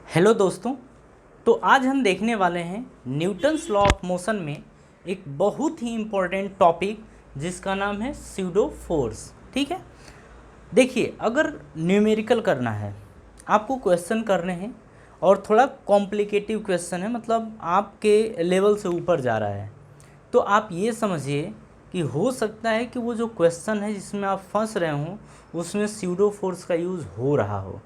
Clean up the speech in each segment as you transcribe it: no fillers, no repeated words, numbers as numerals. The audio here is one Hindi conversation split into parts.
हेलो दोस्तों। तो आज हम देखने वाले हैं न्यूटन्स लॉ ऑफ मोशन में एक बहुत ही इम्पोर्टेंट टॉपिक जिसका नाम है स्यूडो फोर्स। ठीक है, देखिए अगर न्यूमेरिकल करना है, आपको क्वेश्चन करने हैं और थोड़ा कॉम्प्लिकेटिव क्वेश्चन है, मतलब आपके लेवल से ऊपर जा रहा है, तो आप ये समझिए कि हो सकता है कि वो जो क्वेश्चन है जिसमें आप फंस रहे हों उसमें स्यूडो फोर्स का यूज़ हो रहा हो,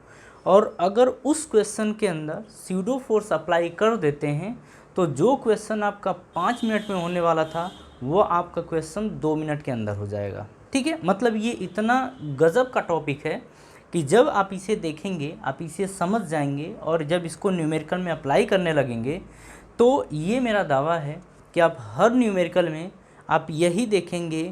और अगर उस क्वेश्चन के अंदर स्यूडो फोर्स अप्लाई कर देते हैं तो जो क्वेश्चन आपका 5 मिनट में होने वाला था वो आपका क्वेश्चन 2 मिनट के अंदर हो जाएगा। ठीक है, मतलब ये इतना गज़ब का टॉपिक है कि जब आप इसे देखेंगे, आप इसे समझ जाएंगे और जब इसको न्यूमेरिकल में अप्लाई करने लगेंगे तो ये मेरा दावा है कि आप हर न्यूमेरिकल में आप यही देखेंगे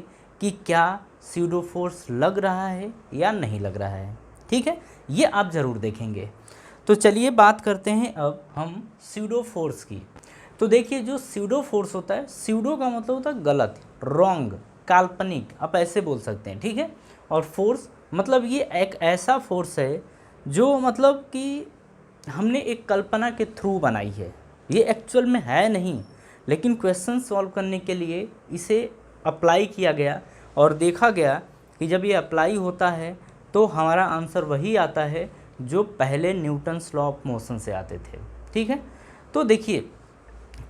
कि क्या स्यूडो फोर्स लग रहा है या नहीं लग रहा है। ठीक है, ये आप ज़रूर देखेंगे। तो चलिए बात करते हैं अब हम स्यूडो फोर्स की। तो देखिए जो स्यूडो फोर्स होता है, स्यूडो का मतलब होता है गलत, रॉन्ग, काल्पनिक, आप ऐसे बोल सकते हैं। ठीक है, और फोर्स मतलब ये एक ऐसा फोर्स है जो मतलब कि हमने एक कल्पना के थ्रू बनाई है, ये एक्चुअल में है नहीं, लेकिन क्वेश्चन सॉल्व करने के लिए इसे अप्लाई किया गया और देखा गया कि जब ये अप्लाई होता है तो हमारा आंसर वही आता है जो पहले न्यूटन्स लॉ ऑफ मोशन से आते थे। ठीक है, तो देखिए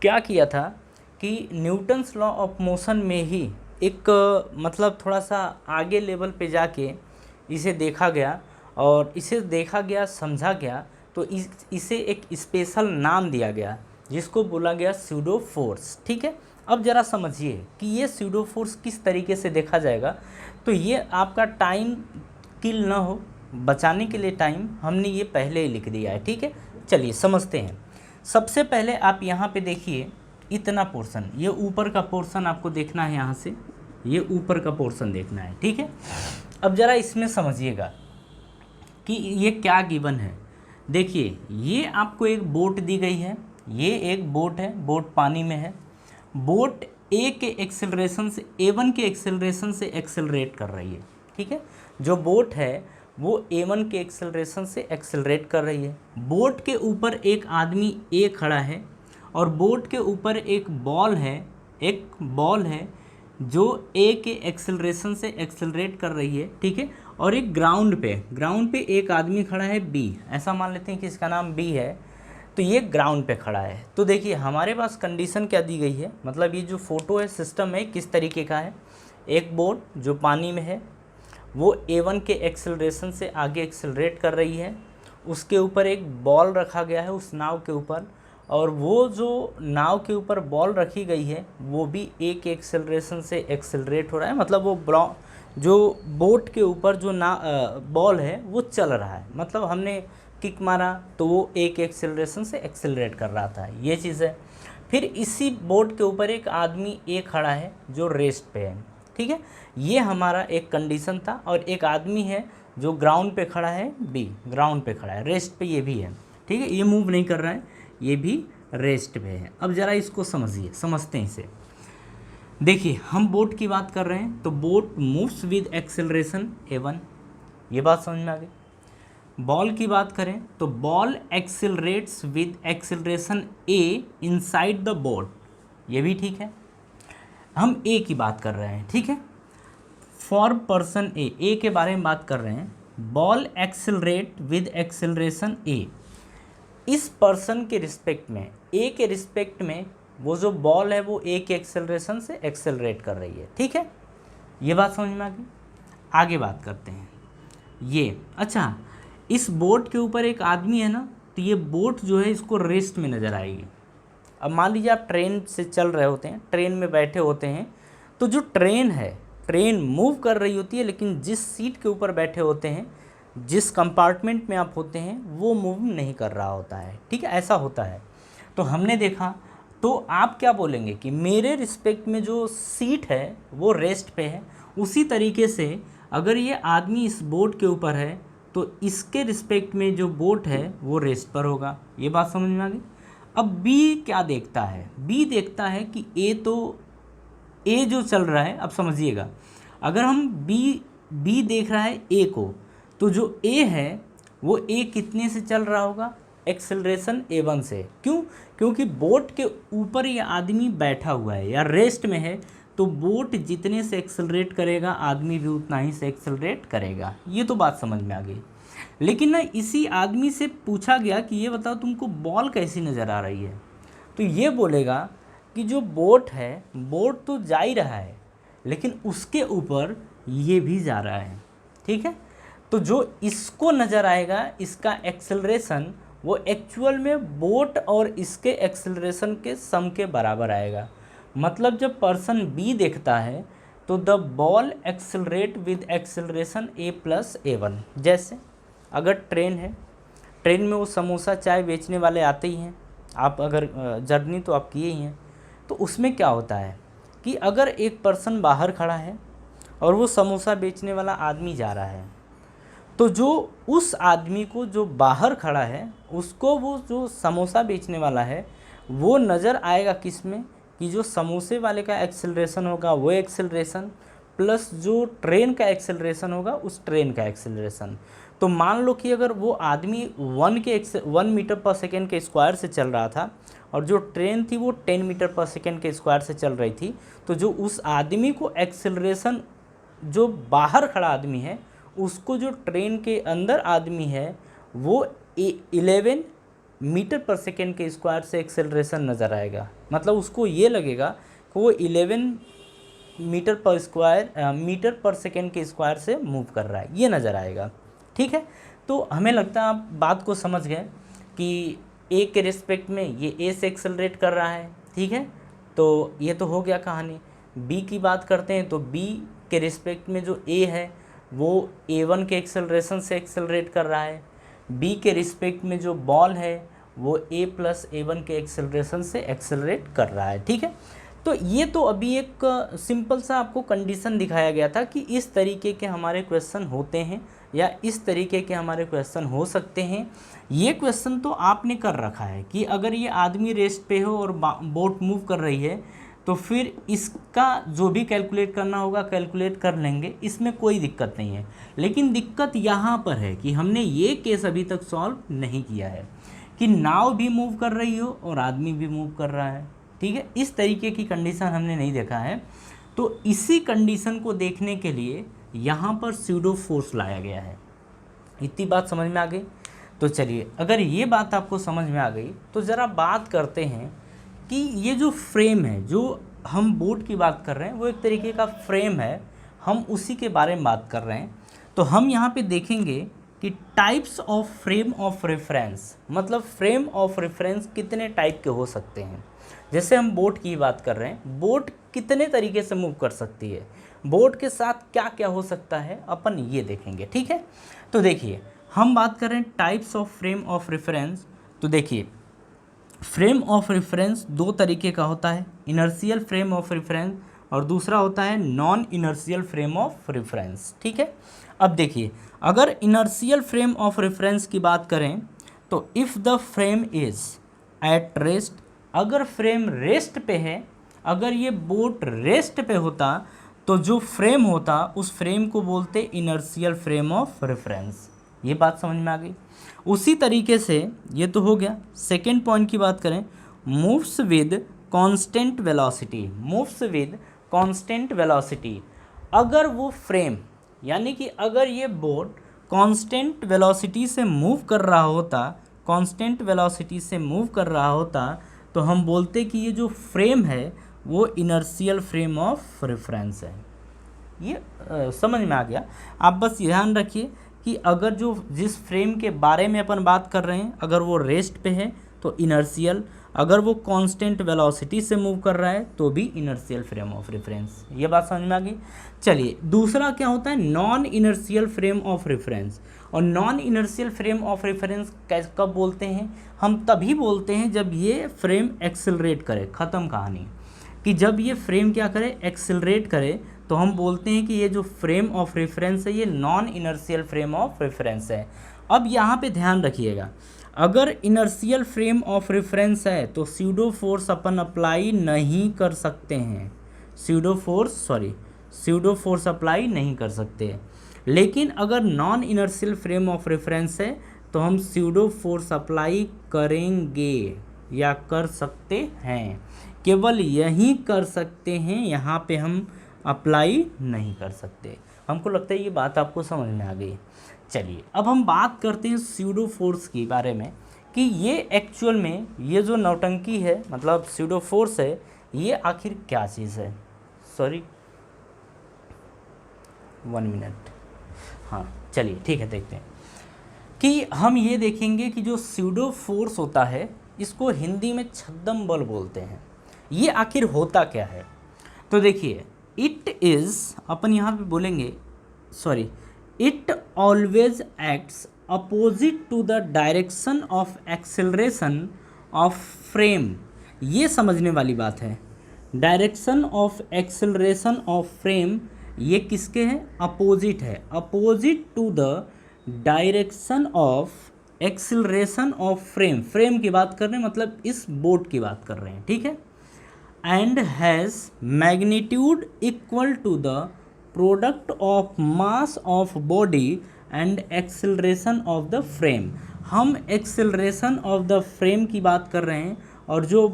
क्या किया था कि न्यूटन्स लॉ ऑफ मोशन में ही एक मतलब थोड़ा सा आगे लेवल पे जाके इसे देखा गया और इसे देखा गया, समझा गया, तो इसे एक स्पेशल नाम दिया गया जिसको बोला गया स्यूडो फोर्स। ठीक है, अब ज़रा समझिए कि ये स्यूडो फोर्स किस तरीके से देखा जाएगा। तो ये आपका टाइम किल ना हो, बचाने के लिए टाइम हमने ये पहले ही लिख दिया है। ठीक है, चलिए समझते हैं। सबसे पहले आप यहाँ पे देखिए इतना पोर्शन, ये ऊपर का पोर्शन आपको देखना है, यहाँ से ये ऊपर का पोर्शन देखना है। ठीक है, अब ज़रा इसमें समझिएगा कि ये क्या गिवन है। देखिए ये आपको एक बोट दी गई है, ये एक बोट है, बोट पानी में है, बोट ए के एक्सेलरेशन से A1 के एक्सेलरेशन से एक्सेलरेट कर रही है। ठीक है, जो बोट है वो A1 के एक्सेलरेशन से एक्सेलरेट कर रही है। बोट के ऊपर एक आदमी ए खड़ा है और बोट के ऊपर एक बॉल है जो ए के एक्सेलरेशन से एक्सेलरेट कर रही है। ठीक है, और एक ग्राउंड पे एक आदमी खड़ा है बी, ऐसा मान लेते हैं कि इसका नाम बी है, तो ये ग्राउंड पे खड़ा है। तो देखिए हमारे पास कंडीशन क्या दी गई है, मतलब ये जो फोटो है, सिस्टम है, किस तरीके का है। एक बोट जो पानी में है वो A1 के एक्सेलरेशन से आगे एक्सेलरेट कर रही है, उसके ऊपर एक बॉल रखा गया है उस नाव के ऊपर, और वो जो नाव के ऊपर बॉल रखी गई है वो भी A के एक्सेलरेशन से एक्सेलरेट हो रहा है, मतलब वो जो बोट के ऊपर जो बॉल है वो चल रहा है, मतलब हमने किक मारा तो वो एक एक्सेलरेशन से एक्सेलरेट कर रहा था, ये चीज़ है। फिर इसी बोट के ऊपर एक आदमी ए खड़ा है जो रेस्ट पे है। ठीक है, ये हमारा एक कंडीशन था, और एक आदमी है जो ग्राउंड पे खड़ा है, बी ग्राउंड पे खड़ा है, रेस्ट पे ये भी है। ठीक है, ये मूव नहीं कर रहा है, ये भी रेस्ट पे है। अब ज़रा इसको समझिए, समझते हैं इसे। देखिए हम बोट की बात कर रहे हैं तो boat moves with acceleration A1, ये बात समझ में आ गई। बॉल की बात करें तो ball accelerates with acceleration A inside the boat, ये भी ठीक है। हम ए की बात कर रहे हैं। ठीक है, फॉर पर्सन ए के बारे में बात कर रहे हैं। Ball accelerate with acceleration A, इस पर्सन के रिस्पेक्ट में, ए के रिस्पेक्ट में वो जो बॉल है वो ए के एक्सेलरेशन से एक्सेलरेट कर रही है। ठीक है, ये बात समझ में आ गई। आगे बात करते हैं ये। अच्छा, इस बोट के ऊपर एक आदमी है ना, तो ये बोट जो है इसको रेस्ट में नज़र आएगी। अब मान लीजिए आप ट्रेन से चल रहे होते हैं, ट्रेन में बैठे होते हैं, तो जो ट्रेन है, ट्रेन मूव कर रही होती है, लेकिन जिस सीट के ऊपर बैठे होते हैं, जिस कंपार्टमेंट में आप होते हैं, वो मूव नहीं कर रहा होता है। ठीक है, ऐसा होता है। तो हमने देखा, तो आप क्या बोलेंगे कि मेरे रिस्पेक्ट में जो सीट है वो रेस्ट पे है, उसी तरीके से अगर ये आदमी इस बोट के ऊपर है तो इसके रिस्पेक्ट में जो बोट है वो रेस्ट पर होगा। ये बात समझ में आ गई। अब बी क्या देखता है, बी देखता है कि ए जो चल रहा है, अब समझिएगा, अगर हम बी देख रहा है ए को, तो जो ए है वो ए कितने से चल रहा होगा, एक्सेलरेशन a1 से। क्यों? क्योंकि बोट के ऊपर ये आदमी बैठा हुआ है या रेस्ट में है, तो बोट जितने से एक्सेलरेट करेगा आदमी भी उतना ही से एक्सेलरेट करेगा। ये तो बात समझ में आ गई। लेकिन ना इसी आदमी से पूछा गया कि ये बताओ तुमको बॉल कैसी नज़र आ रही है, तो ये बोलेगा कि जो बोट है, बोट तो जा ही रहा है लेकिन उसके ऊपर ये भी जा रहा है। ठीक है, तो जो इसको नज़र आएगा इसका एक्सेलरेशन वो एक्चुअल में बोट और इसके एक्सेलरेशन के सम के बराबर आएगा। मतलब जब पर्सन बी देखता है तो the ball accelerate with acceleration a+a1। जैसे अगर ट्रेन है, ट्रेन में वो समोसा चाय बेचने वाले आते ही हैं, आप अगर जर्नी तो आप किए ही हैं, तो उसमें क्या होता है कि अगर एक पर्सन बाहर खड़ा है और वो समोसा बेचने वाला आदमी जा रहा है, तो जो उस आदमी को जो बाहर खड़ा है उसको वो जो समोसा बेचने वाला है वो नज़र आएगा किस में, कि जो समोसे वाले का एक्सेलरेशन होगा वो एक्सेलरेशन प्लस जो ट्रेन का एक्सेलरेशन होगा उस ट्रेन का एक्सेलरेशन। तो मान लो कि अगर वो आदमी 1 मीटर पर सेकेंड के स्क्वायर से चल रहा था और जो ट्रेन थी वो 10 मीटर पर सेकेंड के स्क्वायर से चल रही थी, तो जो उस आदमी को एक्सेलरेशन जो बाहर खड़ा आदमी है उसको जो ट्रेन के अंदर आदमी है वो 11 मीटर पर सेकेंड के स्क्वायर से एक्सेलरेशन नज़र आएगा। मतलब उसको ये लगेगा कि वो 11 मीटर पर सेकेंड के स्क्वायर से मूव कर रहा है, ये नज़र आएगा। ठीक है, तो हमें लगता है आप बात को समझ गए कि ए के रिस्पेक्ट में ये ए से एक्सेलरेट कर रहा है। ठीक है, तो ये तो हो गया कहानी। बी की बात करते हैं तो बी के रिस्पेक्ट में जो ए है वो a1 के एक्सेलरेशन से एक्सेलरेट कर रहा है, बी के रिस्पेक्ट में जो बॉल है वो a+a1 के एक्सेलरेशन से एक्सेलरेट कर रहा है। ठीक है, तो ये तो अभी एक सिंपल सा आपको कंडीशन दिखाया गया था कि इस तरीके के हमारे क्वेश्चन होते हैं या इस तरीके के हमारे क्वेश्चन हो सकते हैं। ये क्वेश्चन तो आपने कर रखा है कि अगर ये आदमी रेस्ट पे हो और बोट मूव कर रही है तो फिर इसका जो भी कैलकुलेट करना होगा कैलकुलेट कर लेंगे, इसमें कोई दिक्कत नहीं है। लेकिन दिक्कत यहाँ पर है कि हमने ये केस अभी तक सॉल्व नहीं किया है कि नाव भी मूव कर रही हो और आदमी भी मूव कर रहा है। ठीक है, इस तरीके की कंडीशन हमने नहीं देखा है। तो इसी कंडीशन को देखने के लिए यहाँ पर स्यूडो फोर्स लाया गया है। इतनी बात समझ में आ गई? तो चलिए, अगर ये बात आपको समझ में आ गई तो ज़रा बात करते हैं कि ये जो फ्रेम है, जो हम बोट की बात कर रहे हैं वो एक तरीके का फ्रेम है, हम उसी के बारे में बात कर रहे हैं। तो हम यहाँ पे देखेंगे कि types of frame of reference, मतलब फ्रेम ऑफ रेफरेंस कितने टाइप के हो सकते हैं। जैसे हम बोट की बात कर रहे हैं, बोट कितने तरीके से मूव कर सकती है, बोट के साथ क्या क्या हो सकता है, अपन ये देखेंगे। ठीक है, तो देखिए हम बात कर रहे हैं types of frame of reference. तो देखिए फ्रेम ऑफ रेफरेंस दो तरीके का होता है, इनर्शियल फ्रेम ऑफ रेफरेंस और दूसरा होता है non inertial frame of reference. ठीक है, अब देखिए अगर इनर्शियल फ्रेम ऑफ रेफरेंस की बात करें तो if the frame is at rest, अगर फ्रेम रेस्ट पे है, अगर ये बोट रेस्ट पे होता तो जो फ्रेम होता उस फ्रेम को बोलते इनर्शियल फ्रेम ऑफ रेफरेंस। ये बात समझ में आ गई। उसी तरीके से ये तो हो गया। सेकेंड पॉइंट की बात करें, moves with constant velocity, moves with constant velocity, अगर वो फ्रेम यानी कि अगर ये बोट कांस्टेंट वेलोसिटी से मूव कर रहा होता, कांस्टेंट वेलोसिटी से मूव कर रहा होता तो हम बोलते कि ये जो फ्रेम है वो इनर्शियल फ्रेम ऑफ रेफरेंस है। ये समझ में आ गया। आप बस ध्यान रखिए कि अगर जो जिस फ्रेम के बारे में अपन बात कर रहे हैं अगर वो रेस्ट पे है तो इनर्शियल, अगर वो कांस्टेंट वेलोसिटी से मूव कर रहा है तो भी इनर्शियल फ्रेम ऑफ रेफरेंस। ये बात समझ में आ गई। चलिए दूसरा क्या होता है, non inertial frame of reference. और non inertial frame of reference कब बोलते हैं, हम तभी बोलते हैं जब ये फ्रेम एक्सेलरेट करे, ख़त्म कहानी। कि जब ये फ्रेम क्या करे, एक्सेलरेट करे, तो हम बोलते हैं कि ये जो फ्रेम ऑफ रेफरेंस है ये non inertial frame of reference है। अब यहाँ पे ध्यान रखिएगा, अगर इनर्शियल फ्रेम ऑफ रेफरेंस है तो स्यूडो फोर्स अपन अप्लाई नहीं कर सकते हैं, स्यूडो फोर्स अप्लाई नहीं कर सकते। लेकिन अगर non inertial frame of reference है तो हम स्यूडो फोर्स अप्लाई करेंगे या कर सकते हैं, केवल यहीं कर सकते हैं, यहाँ पे हम अप्लाई नहीं कर सकते। हमको लगता है ये बात आपको समझ में आ गई। चलिए अब हम बात करते हैं स्यूडो फोर्स के बारे में कि ये एक्चुअल में ये जो नौटंकी है मतलब स्यूडो फोर्स है ये आखिर क्या चीज़ है। Sorry 1 minute. हाँ चलिए ठीक है, देखते हैं कि हम ये देखेंगे कि जो स्यूडो फोर्स होता है इसको हिंदी में छद्म बल बोलते हैं। ये आखिर होता क्या है, तो देखिए इट इज़, अपन यहाँ पे बोलेंगे sorry, it always acts opposite to the direction of acceleration of frame. ये समझने वाली बात है, direction of acceleration of frame ये किसके हैं, अपोजिट है, opposite to the direction of acceleration of frame. Frame की बात कर रहे हैं मतलब इस बोट की बात कर रहे हैं, ठीक है। And has magnitude equal to the product of mass of body and acceleration of the frame. हम एक्सेलरेशन ऑफ द फ्रेम की बात कर रहे हैं और जो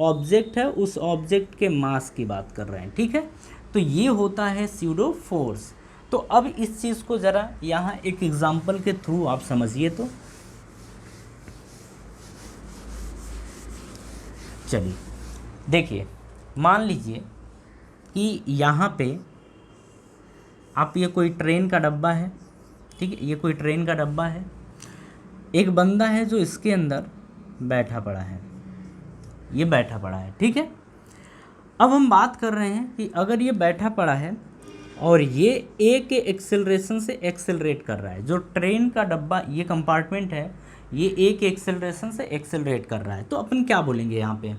ऑब्जेक्ट है उस ऑब्जेक्ट के मास की बात कर रहे हैं, ठीक है। तो ये होता है स्यूडो फोर्स। तो अब इस चीज़ को ज़रा यहाँ एक एग्जांपल के थ्रू आप समझिए। तो चलिए देखिए, मान लीजिए कि यहाँ पे आप ये कोई ट्रेन का डब्बा है, ठीक है, ये कोई ट्रेन का डब्बा है, एक बंदा है जो इसके अंदर बैठा पड़ा है, ये बैठा पड़ा है, ठीक है। अब हम बात कर रहे हैं कि अगर ये बैठा पड़ा है और ये ए के एक्सेलरेशन से एक्सेलरेट कर रहा है, जो ट्रेन का डब्बा ये कंपार्टमेंट है ये ए के एक्सेलरेशन से एक्सेलरेट कर रहा है, तो अपन क्या बोलेंगे यहाँ पे,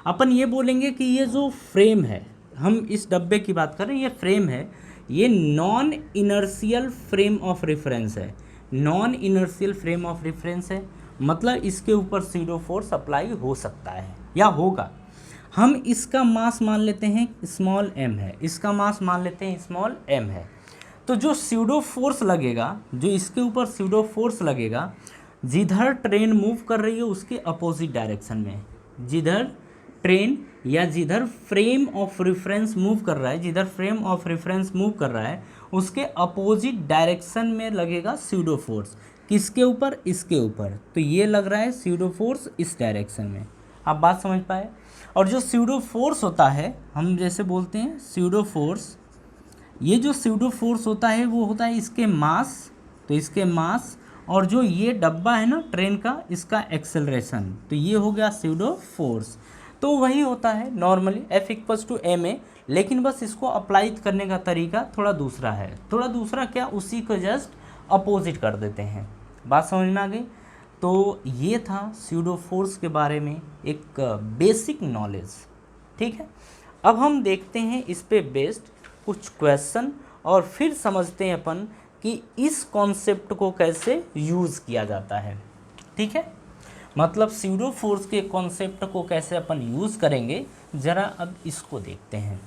अपन ये बोलेंगे कि ये जो फ्रेम है, हम इस डब्बे की बात कर रहे हैं, ये फ्रेम है, ये non inertial frame of reference है, non inertial frame of reference है, मतलब इसके ऊपर स्यूडो फोर्स अप्लाई हो सकता है या होगा। हम इसका मास मान लेते हैं स्मॉल m है, इसका मास मान लेते हैं स्मॉल m है। तो जो स्यूडो फोर्स लगेगा, जो इसके ऊपर स्यूडो फोर्स लगेगा, जिधर ट्रेन मूव कर रही है उसके अपोजिट डायरेक्शन में, जिधर ट्रेन या जिधर फ्रेम ऑफ रेफरेंस मूव कर रहा है, जिधर फ्रेम ऑफ रेफरेंस मूव कर रहा है उसके अपोजिट डायरेक्शन में लगेगा स्यूडो फोर्स। किसके ऊपर, इसके ऊपर। तो ये लग रहा है स्यूडो फोर्स इस डायरेक्शन में। आप बात समझ पाए। और जो स्यूडो फोर्स होता है, हम जैसे बोलते हैं स्यूडो फोर्स, ये जो स्यूडो फोर्स होता है वो होता है इसके मास, तो इसके मास, और जो ये डब्बा है ना ट्रेन का, इसका एक्सेलरेशन, तो ये हो गया स्यूडो फोर्स। तो वही होता है नॉर्मली F = ma, लेकिन बस इसको अप्लाई करने का तरीका थोड़ा दूसरा है। थोड़ा दूसरा क्या, उसी को जस्ट अपोजिट कर देते हैं। बात समझ में आ गई। तो ये था स्यूडो फोर्स के बारे में एक बेसिक नॉलेज, ठीक है। अब हम देखते हैं इस पे बेस्ड कुछ क्वेश्चन और फिर समझते हैं अपन कि इस कॉन्सेप्ट को कैसे यूज़ किया जाता है, ठीक है। मतलब स्यूडो फोर्स के कॉन्सेप्ट को कैसे अपन यूज़ करेंगे, ज़रा अब इसको देखते हैं।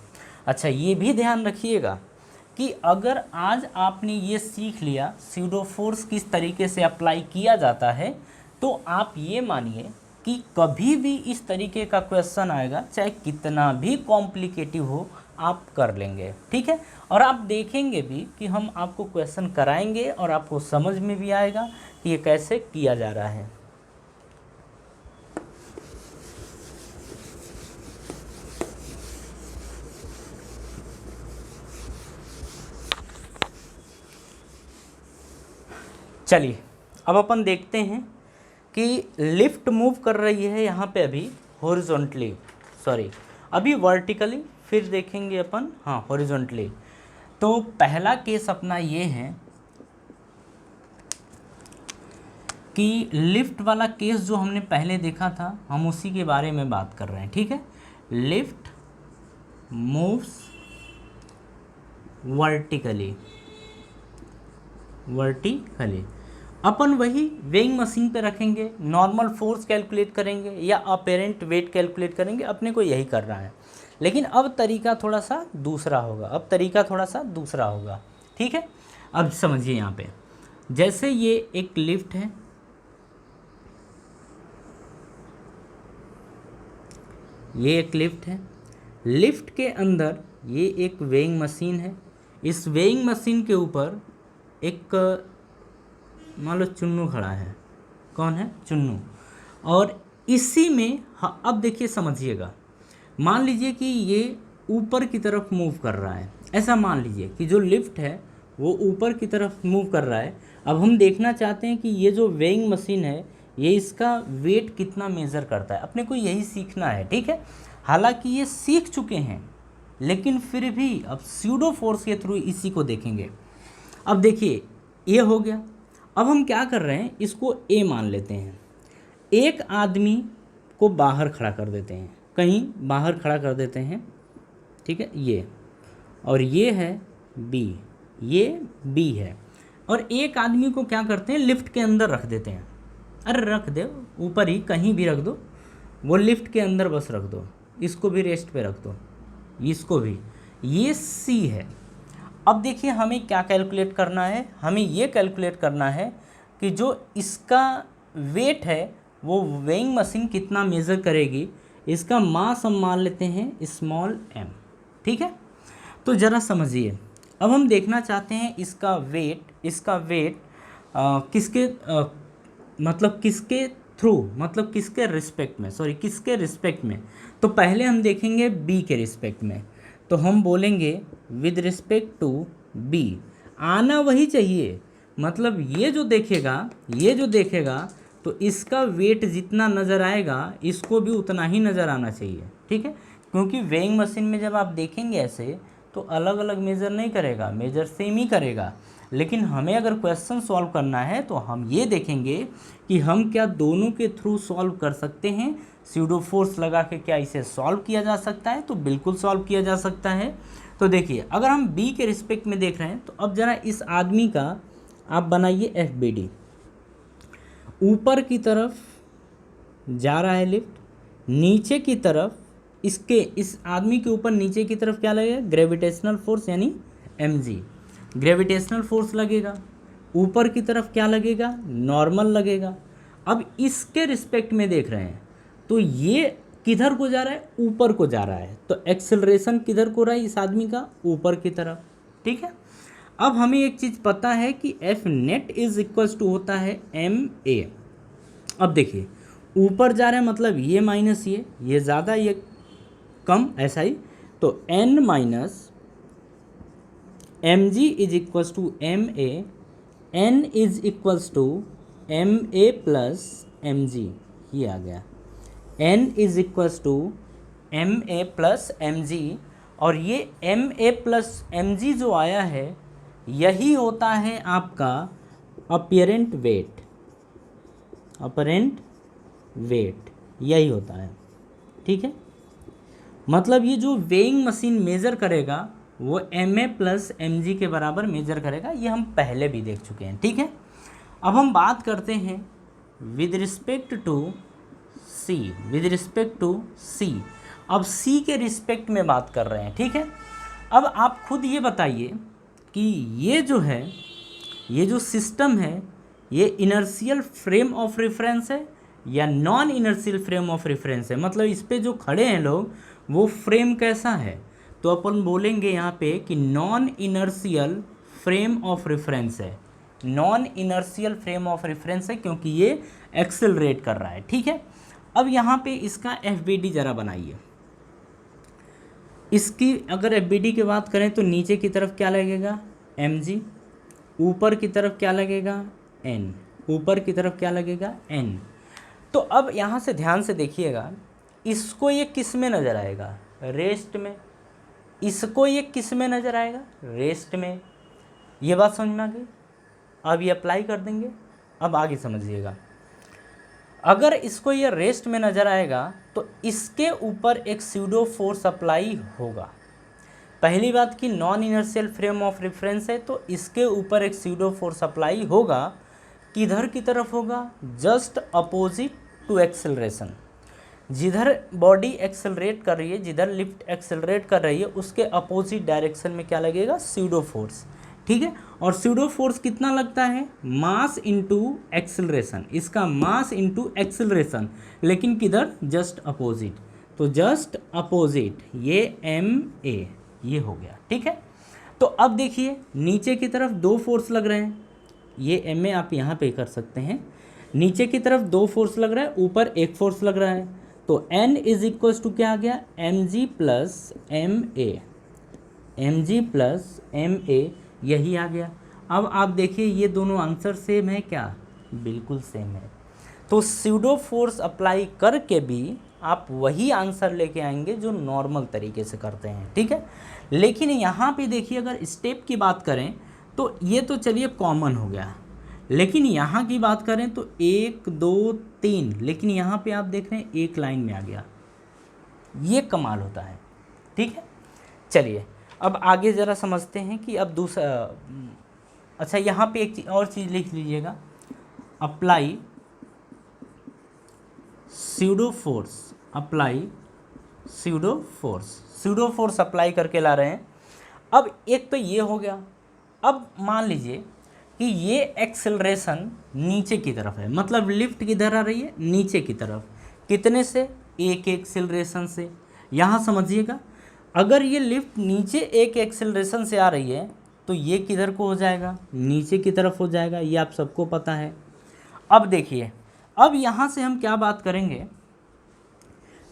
अच्छा, ये भी ध्यान रखिएगा कि अगर आज आपने ये सीख लिया स्यूडो फोर्स किस तरीके से अप्लाई किया जाता है, तो आप ये मानिए कि कभी भी इस तरीके का क्वेश्चन आएगा, चाहे कितना भी कॉम्प्लिकेटिव हो, आप कर लेंगे, ठीक है। और आप देखेंगे भी कि हम आपको क्वेश्चन कराएंगे और आपको समझ में भी आएगा कि ये कैसे किया जा रहा है। चलिए अब अपन देखते हैं कि लिफ्ट मूव कर रही है यहाँ पे अभी हॉरिजॉन्टली, सॉरी अभी वर्टिकली, फिर देखेंगे अपन हाँ हॉरिजॉन्टली। तो पहला केस अपना ये है कि लिफ्ट वाला केस जो हमने पहले देखा था, हम उसी के बारे में बात कर रहे हैं, ठीक है। लिफ्ट मूव्स वर्टिकली, अपन वही वेइंग मशीन पे रखेंगे, नॉर्मल फोर्स कैलकुलेट करेंगे या अपेरेंट वेट कैलकुलेट करेंगे, अपने को यही करना है। लेकिन अब तरीका थोड़ा सा दूसरा होगा, ठीक है। अब समझिए यहाँ पे, जैसे ये एक लिफ्ट है, ये एक लिफ्ट है, लिफ्ट के अंदर ये एक वेइंग मशीन है, इस वेइंग मशीन के ऊपर एक मान लो चुन्नू खड़ा है। कौन है? चुन्नू। और इसी में अब देखिए समझिएगा, मान लीजिए कि ये ऊपर की तरफ मूव कर रहा है, ऐसा मान लीजिए कि जो लिफ्ट है वो ऊपर की तरफ मूव कर रहा है। अब हम देखना चाहते हैं कि ये जो वेइंग मशीन है ये इसका वेट कितना मेज़र करता है, अपने को यही सीखना है, ठीक है। हालांकि ये सीख चुके हैं लेकिन फिर भी अब स्यूडो फोर्स के थ्रू इसी को देखेंगे। अब देखिए ये हो गया। अब हम क्या कर रहे हैं, इसको ए मान लेते हैं। एक आदमी को बाहर खड़ा कर देते हैं, कहीं बाहर खड़ा कर देते हैं, ठीक है, ये, और ये है बी, ये बी है। और एक आदमी को क्या करते हैं, लिफ्ट के अंदर रख देते हैं। अरे रख दे, ऊपर ही कहीं भी रख दो, वो लिफ्ट के अंदर बस रख दो। इसको भी रेस्ट पे रख दो, इसको भी। ये सी है। अब देखिए हमें क्या कैलकुलेट करना है, हमें ये कैलकुलेट करना है कि जो इसका वेट है वो वेइंग मशीन कितना मेज़र करेगी। इसका मास हम मान लेते हैं स्मॉल m, ठीक है। तो ज़रा समझिए, अब हम देखना चाहते हैं इसका वेट किसके मतलब किसके थ्रू, मतलब किसके रिस्पेक्ट में, सॉरी किसके रिस्पेक्ट में। तो पहले हम देखेंगे बी के रिस्पेक्ट में, तो हम बोलेंगे विद रिस्पेक्ट टू बी। आना वही चाहिए, मतलब ये जो देखेगा तो इसका वेट जितना नज़र आएगा इसको भी उतना ही नज़र आना चाहिए, ठीक है। क्योंकि वेइंग मशीन में जब आप देखेंगे ऐसे तो अलग अलग मेज़र नहीं करेगा, मेज़र सेम ही करेगा। लेकिन हमें अगर क्वेश्चन सॉल्व करना है तो हम ये देखेंगे कि हम क्या दोनों के थ्रू सॉल्व कर सकते हैं, स्यूडो फोर्स लगा के क्या इसे सॉल्व किया जा सकता है। तो बिल्कुल सॉल्व किया जा सकता है। तो देखिए अगर हम बी के रिस्पेक्ट में देख रहे हैं तो अब ज़रा इस आदमी का आप बनाइए एफ बी डी। ऊपर की तरफ जा रहा है लिफ्ट, नीचे की तरफ इस आदमी के ऊपर नीचे की तरफ क्या लगेगा, ग्रेविटेशनल फोर्स यानी mg, ग्रेविटेशनल फोर्स लगेगा। ऊपर की तरफ क्या लगेगा, नॉर्मल लगेगा। अब इसके रिस्पेक्ट में देख रहे हैं तो ये किधर को जा रहा है, ऊपर को जा रहा है। तो एक्सेलरेशन किधर को रहा है इस आदमी का, ऊपर की तरफ, ठीक है। अब हमें एक चीज़ पता है कि F net is equals to होता है एम ए। अब देखिए ऊपर जा रहा है मतलब ये माइनस ये ज़्यादा ये कम, ऐसा ही। तो n minus M G is equals to M A, N is equals to M A plus M G, ये आ गया। n is equals to M A plus M G, और ये M A plus M G जो आया है यही होता है आपका अपीरेंट वेट, अपरेंट वेट यही होता है, ठीक है। मतलब ये जो वेइंग मशीन मेज़र करेगा वो M A plus M G के बराबर मेज़र करेगा, ये हम पहले भी देख चुके हैं, ठीक है। अब हम बात करते हैं with respect to C, with respect to C. अब सी के रिस्पेक्ट में बात कर रहे हैं, ठीक है। अब आप खुद ये बताइए कि ये जो है, ये जो सिस्टम है ये इनर्शियल फ्रेम ऑफ रेफरेंस है या non inertial frame of reference है। मतलब इस पे जो खड़े हैं लोग वो फ्रेम कैसा है, तो अपन बोलेंगे यहाँ पे कि non inertial frame of reference है, non inertial frame of reference है क्योंकि ये एक्सेलरेट कर रहा है, ठीक है। अब यहाँ पे इसका एफ बी डी ज़रा बनाइए। इसकी अगर एफ बी डी की बात करें तो नीचे की तरफ क्या लगेगा, एम जी, ऊपर की तरफ क्या लगेगा, एन, ऊपर की तरफ क्या लगेगा, एन। तो अब यहाँ से ध्यान से देखिएगा, इसको ये किस में नज़र आएगा, रेस्ट में। इसको ये किस में नज़र आएगा, रेस्ट में। ये बात समझ में आ गई। अब ये अप्लाई कर देंगे। अब आगे समझिएगा, अगर इसको ये रेस्ट में नज़र आएगा तो इसके ऊपर एक स्यूडो फोर्स अप्लाई होगा। पहली बात कि non inertial frame of reference है तो इसके ऊपर एक स्यूडो फोर्स अप्लाई होगा। किधर की तरफ होगा, जस्ट अपोजिट टू एक्सेलरेशन। जिधर बॉडी एक्सेलरेट कर रही है, जिधर लिफ्ट एक्सेलरेट कर रही है उसके अपोजिट डायरेक्शन में क्या लगेगा, स्यूडो फोर्स, ठीक है। और स्यूडो फोर्स कितना लगता है, मास इनटू एक्सेलरेशन, इसका मास इनटू एक्सेलरेशन, लेकिन किधर, जस्ट अपोजिट, तो जस्ट अपोजिट ये ma ये हो गया, ठीक है। तो अब देखिए नीचे की तरफ दो फोर्स लग रहे हैं, ये ma आप यहाँ पे कर सकते हैं, नीचे की तरफ दो फोर्स लग रहा है, ऊपर एक फोर्स लग रहा है, तो n इज इक्वल्स टू क्या आ गया, mg प्लस ma, यही आ गया। अब आप देखिए ये दोनों आंसर सेम है क्या, बिल्कुल सेम है। तो स्यूडो फोर्स अप्लाई करके भी आप वही आंसर लेके आएंगे जो नॉर्मल तरीके से करते हैं, ठीक है। लेकिन यहाँ पे देखिए अगर स्टेप की बात करें तो ये तो चलिए कॉमन हो गया, लेकिन यहाँ की बात करें तो 1 2 3, लेकिन यहाँ पे आप देख रहे हैं एक लाइन में आ गया, ये कमाल होता है, ठीक है। चलिए अब आगे ज़रा समझते हैं कि अब दूसरा, अच्छा यहाँ पे एक और चीज़ लिख लीजिएगा, apply pseudo force, apply pseudo force, pseudo force apply करके ला रहे हैं। अब एक तो ये हो गया, अब मान लीजिए कि ये एक्सेलरेशन नीचे की तरफ है, मतलब लिफ्ट किधर आ रही है, नीचे की तरफ, कितने से, एक एक्सेलरेशन से। यहाँ समझिएगा अगर ये लिफ्ट नीचे एक एक्सेलरेशन से आ रही है तो ये किधर को हो जाएगा, नीचे की तरफ हो जाएगा, ये आप सबको पता है। अब देखिए अब यहाँ से हम क्या बात करेंगे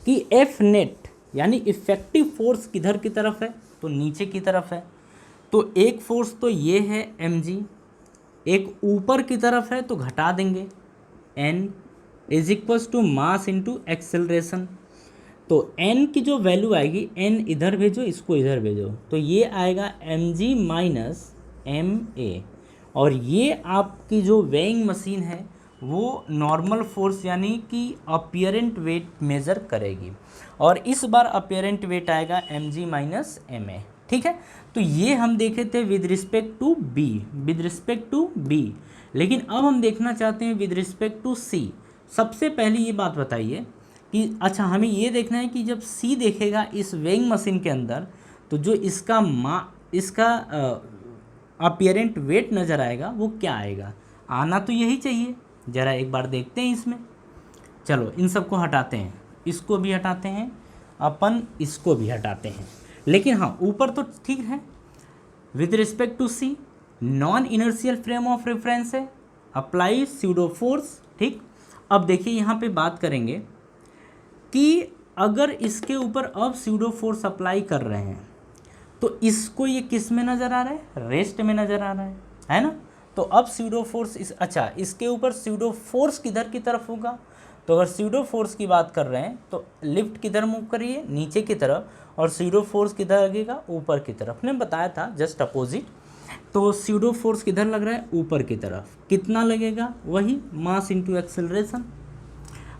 कि एफ नेट यानी इफेक्टिव फोर्स किधर की तरफ है, तो नीचे की तरफ है। तो एक फोर्स तो ये है mg, एक ऊपर की तरफ है तो घटा देंगे, n is equals to mass into acceleration. तो n की जो वैल्यू आएगी, n इधर भेजो, इसको इधर भेजो, तो ये आएगा mg माइनस ma, और ये आपकी जो वेइंग मशीन है वो नॉर्मल फोर्स यानी कि अपीयरेंट वेट मेज़र करेगी, और इस बार अपीयरेंट वेट आएगा mg माइनस ma, ठीक है। तो ये हम देखे थे with respect to b, with respect to b, लेकिन अब हम देखना चाहते हैं विद रिस्पेक्ट टू c। सबसे पहले ये बात बताइए कि अच्छा हमें ये देखना है कि जब c देखेगा इस वेइंग मशीन के अंदर, तो जो इसका अपीयरेंट वेट नज़र आएगा वो क्या आएगा, आना तो यही चाहिए। ज़रा एक बार देखते हैं इसमें, चलो इन सबको हटाते हैं, इसको भी हटाते हैं अपन, इसको भी हटाते हैं, लेकिन हाँ ऊपर तो ठीक है। With respect to C non inertial frame of reference है, अप्लाई स्यूडो फोर्स, ठीक। अब देखिए यहाँ पे बात करेंगे कि अगर इसके ऊपर अब स्यूडो फोर्स अप्लाई कर रहे हैं तो इसको ये किस में नज़र आ रहा है, रेस्ट में नज़र आ रहा है ना। तो अब स्यूडो फोर्स अच्छा इसके ऊपर स्यूडो फोर्स किधर की तरफ होगा, तो अगर स्यूडो फोर्स की बात कर रहे हैं तो लिफ्ट किधर मूव करिए, नीचे की तरफ, और स्यूडो फोर्स किधर लगेगा, ऊपर की तरफ। ने बताया था जस्ट अपोजिट। तो स्यूडो फोर्स किधर लग रहा है, ऊपर की तरफ, कितना लगेगा, वही मास इनटू एक्सेलरेशन।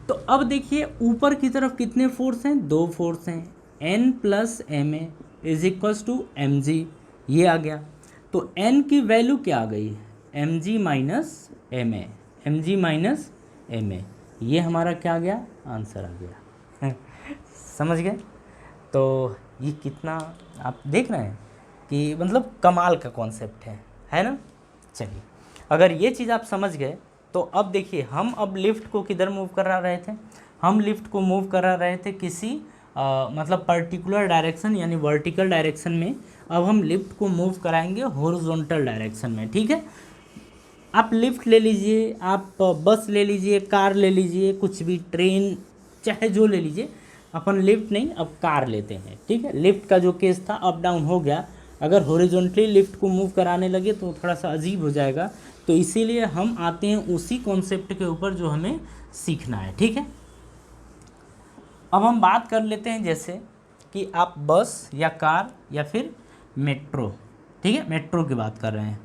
तो अब देखिए ऊपर की तरफ कितने फोर्स हैं, दो फोर्स हैं, n plus ma is equals to mg, ये आ गया। तो n की वैल्यू क्या आ गई, mg minus ma, mg minus ma, ये हमारा क्या आ गया, आंसर आ गया। समझ गए। तो ये कितना आप देख रहे हैं कि मतलब कमाल का कॉन्सेप्ट है ना। चलिए अगर ये चीज़ आप समझ गए तो अब देखिए हम अब लिफ्ट को किधर मूव करा रहे थे, हम लिफ्ट को मूव करा रहे थे किसी मतलब पर्टिकुलर डायरेक्शन यानी वर्टिकल डायरेक्शन में। अब हम लिफ्ट को मूव कराएंगे हॉरिजॉन्टल डायरेक्शन में, ठीक है। आप लिफ्ट ले लीजिए, आप बस ले लीजिए, कार ले लीजिए, कुछ भी, ट्रेन चाहे जो ले लीजिए, अपन लिफ्ट नहीं अब कार लेते हैं, ठीक है। लिफ्ट का जो केस था अप डाउन हो गया, अगर हॉरिजॉन्टली लिफ्ट को मूव कराने लगे तो थोड़ा सा अजीब हो जाएगा, तो इसीलिए हम आते हैं उसी कॉन्सेप्ट के ऊपर जो हमें सीखना है, ठीक है। अब हम बात कर लेते हैं जैसे कि आप बस या कार या फिर मेट्रो, ठीक है, मेट्रो की बात कर रहे हैं।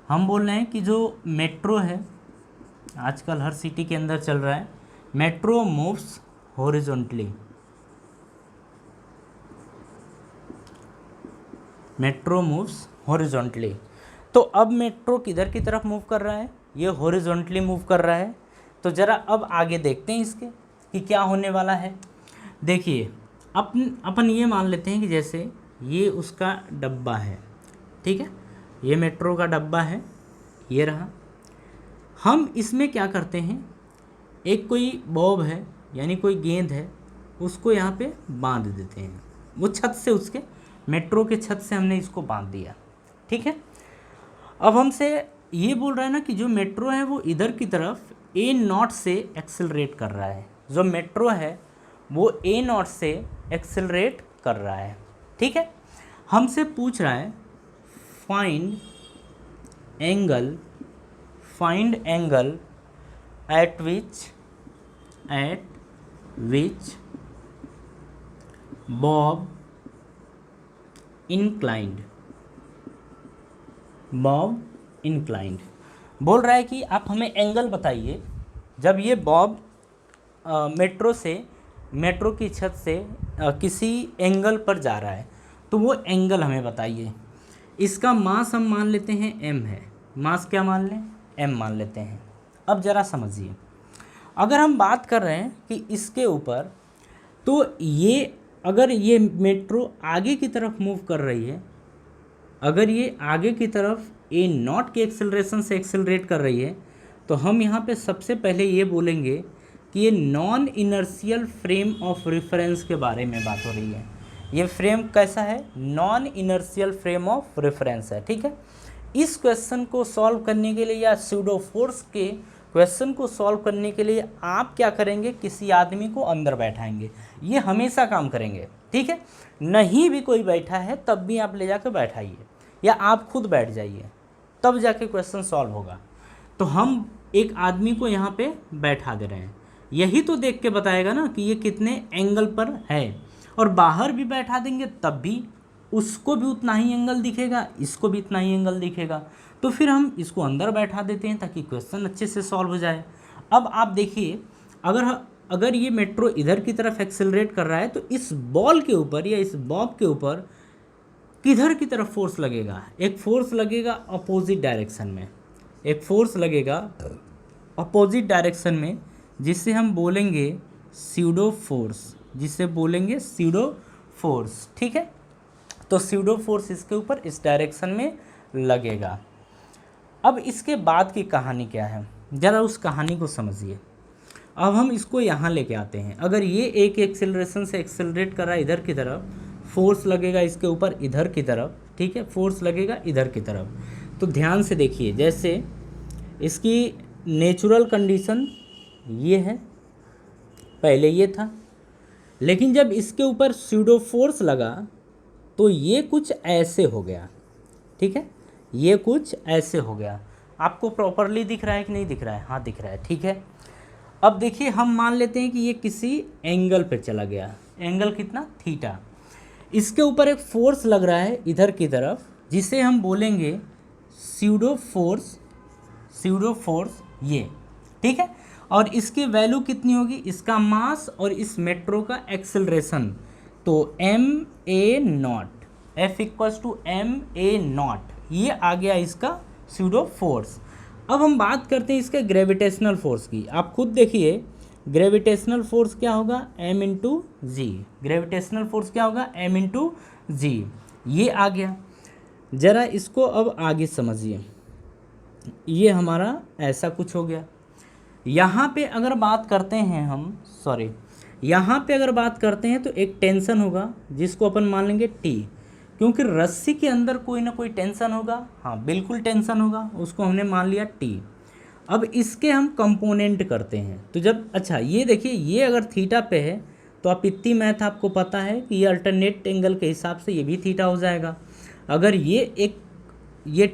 हम बोल रहे हैं कि जो मेट्रो है आजकल हर सिटी के अंदर चल रहा है, metro moves horizontally, metro moves horizontally. तो अब मेट्रो किधर की तरफ मूव कर रहा है, ये हॉरिजॉन्टली मूव कर रहा है। तो ज़रा अब आगे देखते हैं इसके कि क्या होने वाला है। देखिए अपन ये मान लेते हैं कि जैसे ये उसका डब्बा है, ठीक है, ये मेट्रो का डब्बा है, ये रहा। हम इसमें क्या करते हैं, एक कोई बॉब है यानी कोई गेंद है, उसको यहाँ पे बांध देते हैं। वो छत से, उसके मेट्रो के छत से हमने इसको बांध दिया, ठीक है। अब हमसे ये बोल रहा है ना कि जो मेट्रो है वो इधर की तरफ ए नॉट से एक्सेलरेट कर रहा है। जो मेट्रो है वो ए नॉट से एक्सेलरेट कर रहा है, ठीक है। हमसे पूछ रहा है फाइंड एंगल एट विच बॉब इंक्लाइंड। बोल रहा है कि आप हमें एंगल बताइए जब ये बॉब मेट्रो की छत से किसी एंगल पर जा रहा है, तो वो एंगल हमें बताइए। इसका मास हम मान लेते हैं m है। मास क्या मान लें, m मान लेते हैं। अब ज़रा समझिए, अगर हम बात कर रहे हैं कि इसके ऊपर, तो ये अगर ये मेट्रो आगे की तरफ मूव कर रही है, अगर ये आगे की तरफ ए नॉट के एक्सेलरेशन से एक्सेलरेट कर रही है, तो हम यहाँ पे सबसे पहले ये बोलेंगे कि ये non inertial frame of reference के बारे में बात हो रही है। ये फ्रेम कैसा है, non inertial frame of reference है, ठीक है। इस क्वेश्चन को सॉल्व करने के लिए या स्यूडो फोर्स के क्वेश्चन को सॉल्व करने के लिए आप क्या करेंगे, किसी आदमी को अंदर बैठाएंगे। ये हमेशा काम करेंगे, ठीक है। नहीं भी कोई बैठा है तब भी आप ले जाकर बैठाइए, या आप खुद बैठ जाइए, तब जाके क्वेश्चन सॉल्व होगा। तो हम एक आदमी को यहाँ पे बैठा दे रहे हैं, यही तो देख के बताएगा ना कि ये कितने एंगल पर है। और बाहर भी बैठा देंगे तब भी उसको भी उतना ही एंगल दिखेगा, इसको भी इतना ही एंगल दिखेगा। तो फिर हम इसको अंदर बैठा देते हैं ताकि क्वेश्चन अच्छे से सॉल्व हो जाए। अब आप देखिए, अगर ये मेट्रो इधर की तरफ एक्सेलरेट कर रहा है, तो इस बॉल के ऊपर या इस बॉब के ऊपर किधर की तरफ फोर्स लगेगा, एक फोर्स लगेगा अपोजिट डायरेक्शन में, एक फोर्स लगेगा अपोजिट डायरेक्शन में, जिससे हम बोलेंगे स्यूडो फोर्स, जिसे बोलेंगे स्यूडो फोर्स, ठीक है। तो स्यूडो फोर्स इसके ऊपर इस डायरेक्शन में लगेगा। अब इसके बाद की कहानी क्या है, ज़रा उस कहानी को समझिए। अब हम इसको यहाँ लेके आते हैं। अगर ये एक एक्सेलरेशन से एक्सेलरेट कर रहा है इधर की तरफ, फोर्स लगेगा इसके ऊपर इधर की तरफ, ठीक है, फोर्स लगेगा इधर की तरफ। तो ध्यान से देखिए, जैसे इसकी नेचुरल कंडीशन ये है, पहले ये था, लेकिन जब इसके ऊपर स्यूडो फोर्स लगा तो ये कुछ ऐसे हो गया, ठीक है, ये कुछ ऐसे हो गया। आपको प्रॉपरली दिख रहा है कि नहीं दिख रहा है, हाँ दिख रहा है, ठीक है। अब देखिए, हम मान लेते हैं कि ये किसी एंगल पे चला गया, एंगल कितना, थीटा। इसके ऊपर एक फोर्स लग रहा है इधर की तरफ, जिसे हम बोलेंगे स्यूडो फोर्स ये, ठीक है। और इसकी वैल्यू कितनी होगी, इसका मास और इस मेट्रो का एक्सेलरेशन, तो ma0, F equals to ma0, ये आ गया इसका स्यूडो फोर्स। अब हम बात करते हैं इसके ग्रेविटेशनल फोर्स की। आप खुद देखिए, ग्रेविटेशनल फोर्स क्या होगा, m इंटू जी। ग्रेविटेशनल फोर्स क्या होगा, m इंटू जी। ये आ गया। ज़रा इसको अब आगे समझिए, ये हमारा ऐसा कुछ हो गया। यहाँ पे अगर बात करते हैं हम, यहाँ पे अगर बात करते हैं तो एक टेंशन होगा जिसको अपन मान लेंगे T, क्योंकि रस्सी के अंदर कोई ना कोई टेंशन होगा, हाँ बिल्कुल टेंशन होगा, उसको हमने मान लिया T। अब इसके हम कंपोनेंट करते हैं, तो जब, अच्छा ये देखिए, ये अगर थीटा पे है तो आप इतनी मैथ आपको पता है कि ये अल्टरनेट एंगल के हिसाब से ये भी थीटा हो जाएगा। अगर ये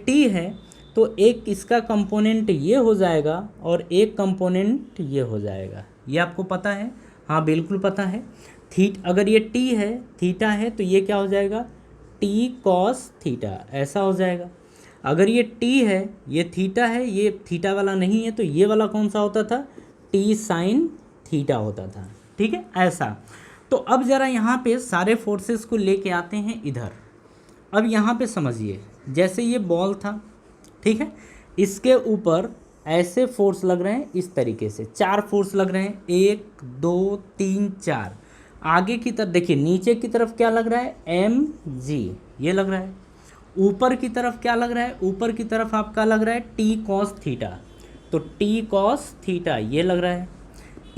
T है तो एक इसका कंपोनेंट ये हो जाएगा और एक कंपोनेंट ये हो जाएगा। ये आपको पता है, हाँ बिल्कुल पता है। अगर ये T है, थीटा है, तो ये क्या हो जाएगा, T cos थीटा, ऐसा हो जाएगा। अगर ये T है, ये थीटा है, ये थीटा वाला नहीं है, तो ये वाला कौन सा होता था, T sin थीटा होता था, ठीक है, ऐसा। तो अब ज़रा यहाँ पे सारे फोर्सेस को लेके आते हैं इधर। अब यहाँ पे समझिए, जैसे ये बॉल था, ठीक है, इसके ऊपर ऐसे फोर्स लग रहे हैं, इस तरीके से 4 फोर्स लग रहे हैं, 1 2 3 4। आगे की तरफ देखिए, नीचे की तरफ क्या लग रहा है, mg, ये लग रहा है। ऊपर की तरफ क्या लग रहा है, ऊपर की तरफ आपका लग रहा है टी कॉस थीटा, तो टी कॉस थीटा ये लग रहा है।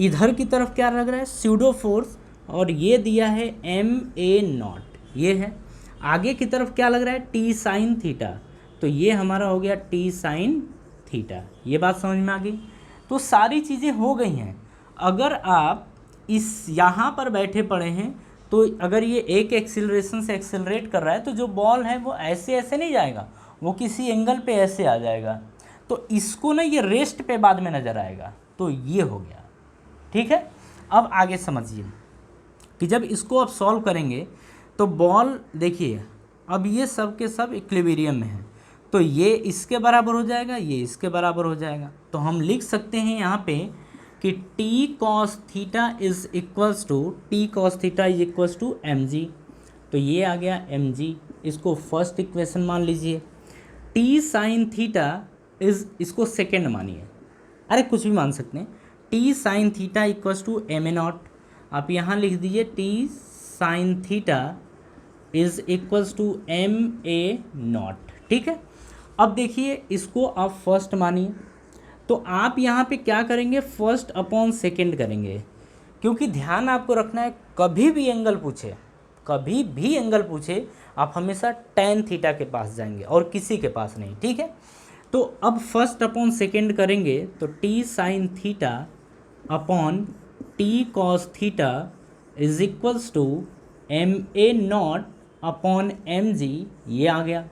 इधर की तरफ क्या लग रहा है, स्यूडो फोर्स, और ये दिया है एम ए नॉट ये है। आगे की तरफ क्या लग रहा है, टी साइन थीटा, तो ये हमारा हो गया टी साइन थीटा। ये बात समझ में आ गई। तो सारी चीज़ें हो गई हैं। अगर आप इस यहाँ पर बैठे पड़े हैं तो अगर ये एक एक्सिलरेशन से एक्सिलरेट कर रहा है तो जो बॉल है वो ऐसे ऐसे नहीं जाएगा, वो किसी एंगल पे ऐसे आ जाएगा, तो इसको ना ये रेस्ट पे बाद में नज़र आएगा। तो ये हो गया, ठीक है। अब आगे समझिए कि जब इसको आप सॉल्व करेंगे तो बॉल देखिए, अब ये सब के सब इक्विलिब्रियम में है, तो ये इसके बराबर हो जाएगा, ये इसके बराबर हो जाएगा। तो हम लिख सकते हैं यहाँ पे कि T cos theta is equals to M G, तो ये आ गया एम जी। इसको फर्स्ट इक्वेशन मान लीजिए। टी साइन थीटा इज, इसको सेकेंड मानिए, अरे कुछ भी मान सकते हैं। T sine theta equals to M A naught, आप यहाँ लिख दीजिए T sine theta is equals to M A naught, ठीक है। अब देखिए इसको आप फर्स्ट मानिए, तो आप यहाँ पे क्या करेंगे, फर्स्ट अपॉन सेकेंड करेंगे, क्योंकि ध्यान आपको रखना है कभी भी एंगल पूछे, कभी भी एंगल पूछे आप हमेशा टेन थीटा के पास जाएंगे और किसी के पास नहीं, ठीक है। तो अब फर्स्ट अपॉन सेकेंड करेंगे तो T sine theta upon T cos theta is equals to M A naught upon M G, ये आ गया।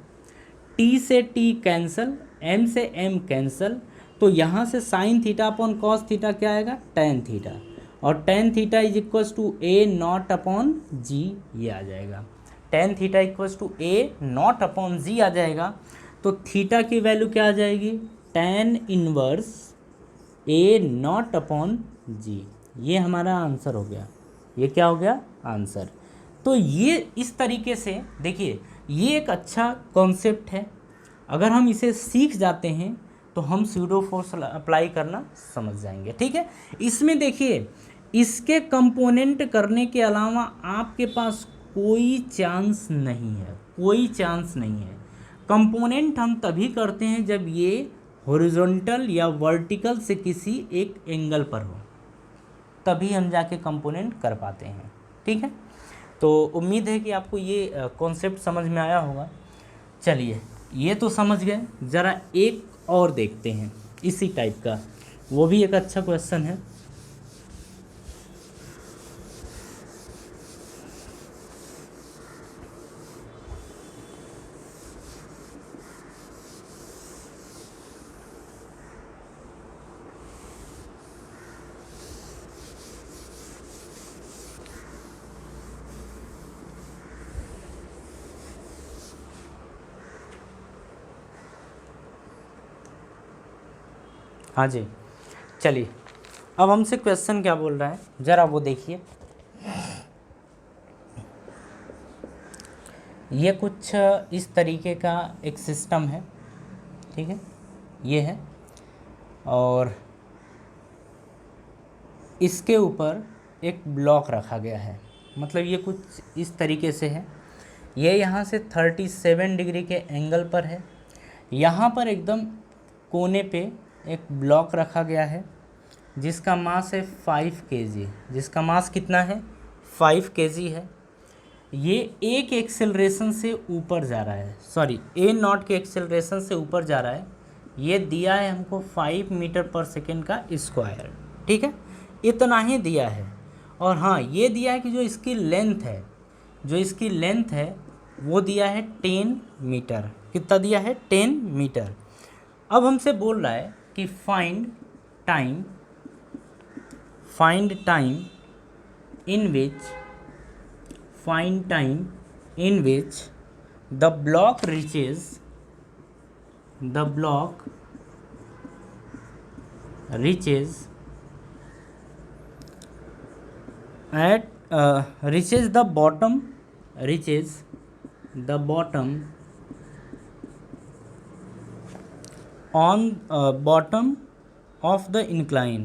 टी से टी कैंसल, एम से एम कैंसल, तो यहाँ से sine theta upon cos theta क्या आएगा, टेन थीटा, और tan theta is equals to A naught upon G, ये आ जाएगा। Tan theta equals to A naught upon G आ जाएगा। तो थीटा की वैल्यू क्या आ जाएगी, tan inverse A naught upon G, ये हमारा आंसर हो गया। ये क्या हो गया, आंसर। तो ये इस तरीके से देखिए, ये एक अच्छा कॉन्सेप्ट है। अगर हम इसे सीख जाते हैं तो हम स्यूडो फोर्स अप्लाई करना समझ जाएंगे, ठीक है। इसमें देखिए, इसके कंपोनेंट करने के अलावा आपके पास कोई चांस नहीं है, कोई चांस नहीं है। कंपोनेंट हम तभी करते हैं जब ये हॉरिजॉन्टल या वर्टिकल से किसी एक एंगल पर हो, तभी हम जाके कंपोनेंट कर पाते हैं, ठीक है। तो उम्मीद है कि आपको ये कॉन्सेप्ट समझ में आया होगा। चलिए, ये तो समझ गए, ज़रा एक और देखते हैं इसी टाइप का, वो भी एक अच्छा क्वेश्चन है। हाँ जी, चलिए, अब हमसे क्वेश्चन क्या बोल रहा है ज़रा वो देखिए। ये कुछ इस तरीके का एक सिस्टम है, ठीक है, ये है, और इसके ऊपर एक ब्लॉक रखा गया है, मतलब ये कुछ इस तरीके से है। ये यहाँ से 37 डिग्री के एंगल पर है। यहाँ पर एकदम कोने पे एक ब्लॉक रखा गया है जिसका मास है 5 kg, जिसका मास कितना है, 5 kg है। ये एक एक्सेलरेशन से ऊपर जा रहा है, सॉरी ए नॉट के एक्सेलरेशन से ऊपर जा रहा है। ये दिया है हमको 5 मीटर पर सेकेंड का स्क्वायर, ठीक है, इतना ही दिया है। और हाँ, ये दिया है कि जो इसकी लेंथ है, जो इसकी लेंथ है वो दिया है 10 मीटर। कितना दिया है, 10 मीटर। अब हमसे बोल रहा है कि find time in which the block reaches the bottom on bottom of the incline,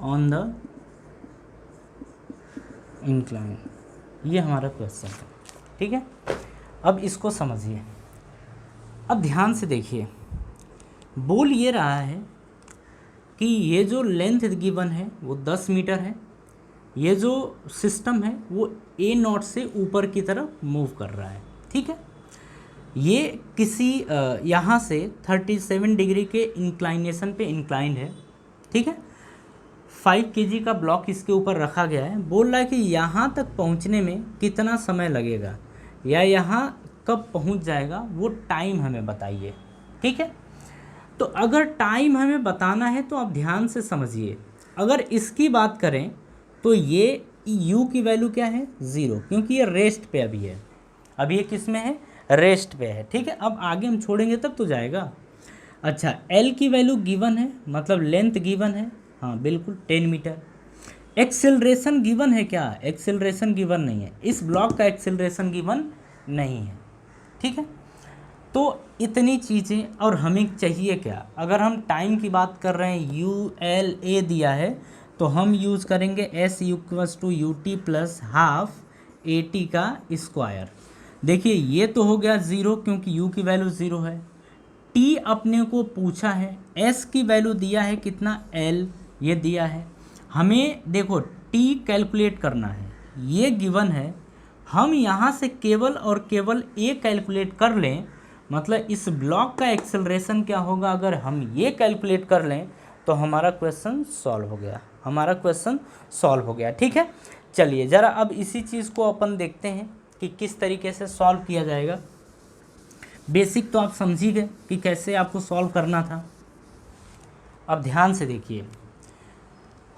on the incline, ये हमारा क्वेश्चन है, ठीक है। अब इसको समझिए, अब ध्यान से देखिए, बोल ये रहा है कि ये जो लेंथ गिवन है वो 10 मीटर है, ये जो सिस्टम है वो ए नॉट से ऊपर की तरफ मूव कर रहा है, ठीक है। ये किसी यहाँ से 37 डिग्री के इंक्लाइनेशन पे इंक्लाइंड है, ठीक है। 5 केजी का ब्लॉक इसके ऊपर रखा गया है। बोल रहा है कि यहाँ तक पहुँचने में कितना समय लगेगा या यहाँ कब पहुँच जाएगा, वो टाइम हमें बताइए, ठीक है। तो अगर टाइम हमें बताना है तो आप ध्यान से समझिए, अगर इसकी बात करें तो ये u की वैल्यू क्या है, 0, क्योंकि ये रेस्ट पे अभी है, अभी ये किस में है, रेस्ट पे है, ठीक है। अब आगे हम छोड़ेंगे तब तो जाएगा। अच्छा, l की वैल्यू गिवन है, मतलब लेंथ गिवन है, हाँ बिल्कुल 10 मीटर। एक्सेलरेशन गिवन है क्या, एक्सेलरेशन गिवन नहीं है, इस ब्लॉक का एक्सेलरेशन गिवन नहीं है, ठीक है। तो इतनी चीज़ें, और हमें चाहिए क्या, अगर हम टाइम की बात कर रहे हैं, ULA दिया है तो हम यूज़ करेंगे S = UT + ½ AT का स्क्वायर। देखिए ये तो हो गया 0 क्योंकि U की वैल्यू 0 है, T अपने को पूछा है, S की वैल्यू दिया है कितना, L ये दिया है, हमें देखो T कैलकुलेट करना है, ये गिवन है, हम यहाँ से केवल और केवल A कैलकुलेट कर लें, मतलब इस ब्लॉक का एक्सेलरेशन क्या होगा, अगर हम ये कैलकुलेट कर लें तो हमारा क्वेश्चन सॉल्व हो गया, हमारा क्वेश्चन सॉल्व हो गया, ठीक है। चलिए ज़रा अब इसी चीज़ को अपन देखते हैं कि किस तरीके से सॉल्व किया जाएगा। बेसिक तो आप समझ ही गए कि कैसे आपको सॉल्व करना था। अब ध्यान से देखिए,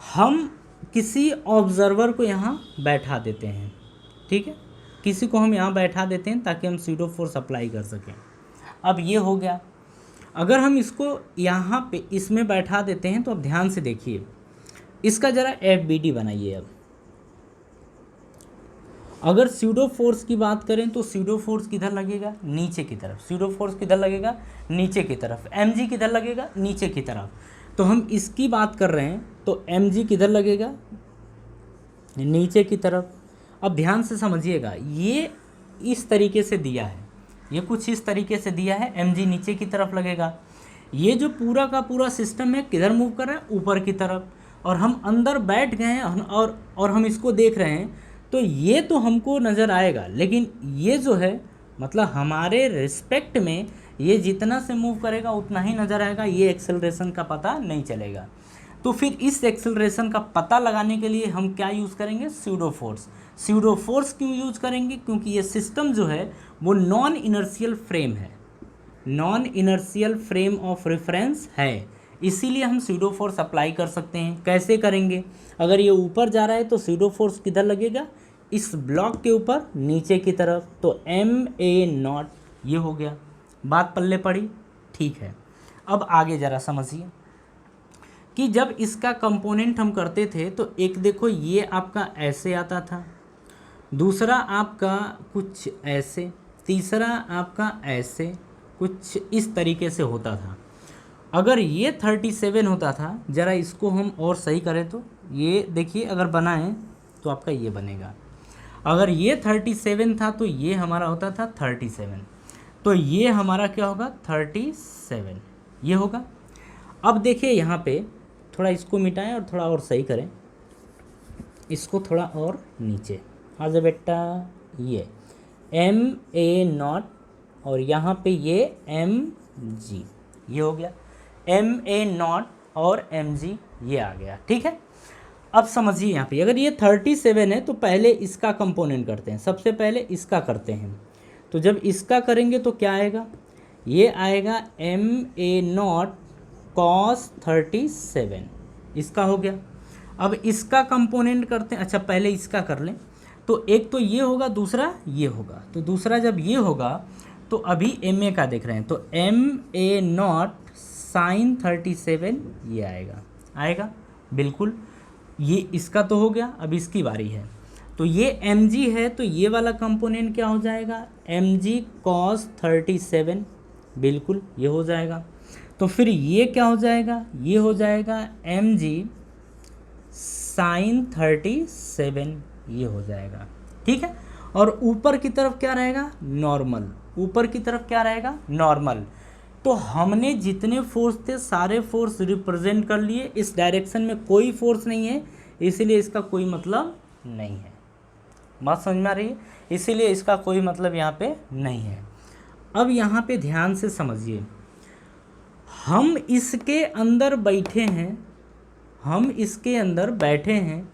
हम किसी ऑब्जर्वर को यहाँ बैठा देते हैं, ठीक है, किसी को हम यहाँ बैठा देते हैं ताकि हम स्यूडो फोर्स अप्लाई कर सकें। अब ये हो गया, अगर हम इसको यहाँ पे इसमें बैठा देते हैं तो अब ध्यान से देखिए, इसका ज़रा FBD बनाइए। अब अगर स्यूडो फोर्स की बात करें तो स्यूडो फोर्स किधर लगेगा, नीचे की तरफ, स्यूडो फोर्स किधर लगेगा, नीचे की तरफ, mg किधर लगेगा, नीचे की तरफ। तो हम इसकी बात कर रहे हैं तो mg किधर लगेगा, नीचे की तरफ। अब ध्यान से समझिएगा, ये इस तरीके से दिया है, ये कुछ इस तरीके से दिया है, mg नीचे की तरफ लगेगा। ये जो पूरा का पूरा सिस्टम है किधर मूव कर रहा है, ऊपर की तरफ, और हम अंदर बैठ गए हैं और हम इसको देख रहे हैं, तो ये तो हमको नज़र आएगा, लेकिन ये जो है मतलब हमारे रिस्पेक्ट में ये जितना से मूव करेगा उतना ही नज़र आएगा, ये एक्सेलरेशन का पता नहीं चलेगा। तो फिर इस एक्सेलरेशन का पता लगाने के लिए हम क्या यूज़ करेंगे, स्यूडो फोर्स। स्यूडो फोर्स क्यों यूज करेंगे, क्योंकि ये सिस्टम जो है वो नॉन इनर्शियल फ्रेम है, non inertial frame of reference है, इसीलिए हम स्यूडो फोर्स अप्लाई कर सकते हैं। कैसे करेंगे, अगर ये ऊपर जा रहा है तो स्यूडो फोर्स किधर लगेगा, इस ब्लॉक के ऊपर नीचे की तरफ, तो MA0 ये हो गया, बात पल्ले पड़ी, ठीक है। अब आगे ज़रा समझिए कि जब इसका कंपोनेंट हम करते थे तो एक देखो ये आपका ऐसे आता था, दूसरा आपका कुछ ऐसे, तीसरा आपका ऐसे, कुछ इस तरीके से होता था। अगर ये 37 होता था, ज़रा इसको हम और सही करें तो ये देखिए, अगर बनाएं तो आपका ये बनेगा। अगर ये 37 था तो ये हमारा होता था 37, तो ये हमारा क्या होगा, 37 ये होगा। अब देखिए यहाँ पे थोड़ा इसको मिटाएं और थोड़ा और सही करें, इसको थोड़ा और नीचे आ जाए बेटा, ये MA0 और यहाँ पे ये MG, ये हो गया, MA0 और MG ये आ गया, ठीक है। अब समझिए यहाँ पे अगर ये 37 है तो पहले इसका कंपोनेंट करते हैं, सबसे पहले इसका करते हैं। तो जब इसका करेंगे तो क्या आएगा, ये आएगा MA0 cos 37, इसका हो गया। अब इसका कंपोनेंट करते हैं, अच्छा पहले इसका कर लें, तो एक तो ये होगा, दूसरा ये होगा, तो दूसरा जब ये होगा तो अभी MA का देख रहे हैं, तो MA0 sin 37 ये आएगा, आएगा बिल्कुल, ये इसका तो हो गया। अब इसकी बारी है, तो ये mg है, तो ये वाला कंपोनेंट क्या हो जाएगा, mg cos 37, बिल्कुल ये हो जाएगा। तो फिर ये क्या हो जाएगा, ये हो जाएगा mg sin 37, ये हो जाएगा, ठीक है। और ऊपर की तरफ क्या रहेगा, नॉर्मल, ऊपर की तरफ क्या रहेगा, नॉर्मल। तो हमने जितने फोर्स थे सारे फोर्स रिप्रेजेंट कर लिए, इस डायरेक्शन में कोई फोर्स नहीं है, इसीलिए इसका कोई मतलब नहीं है। बात समझ में आ रही है, इसीलिए इसका कोई मतलब यहाँ पे नहीं है। अब यहाँ पे ध्यान से समझिए, हम इसके अंदर बैठे हैं, हम इसके अंदर बैठे हैं,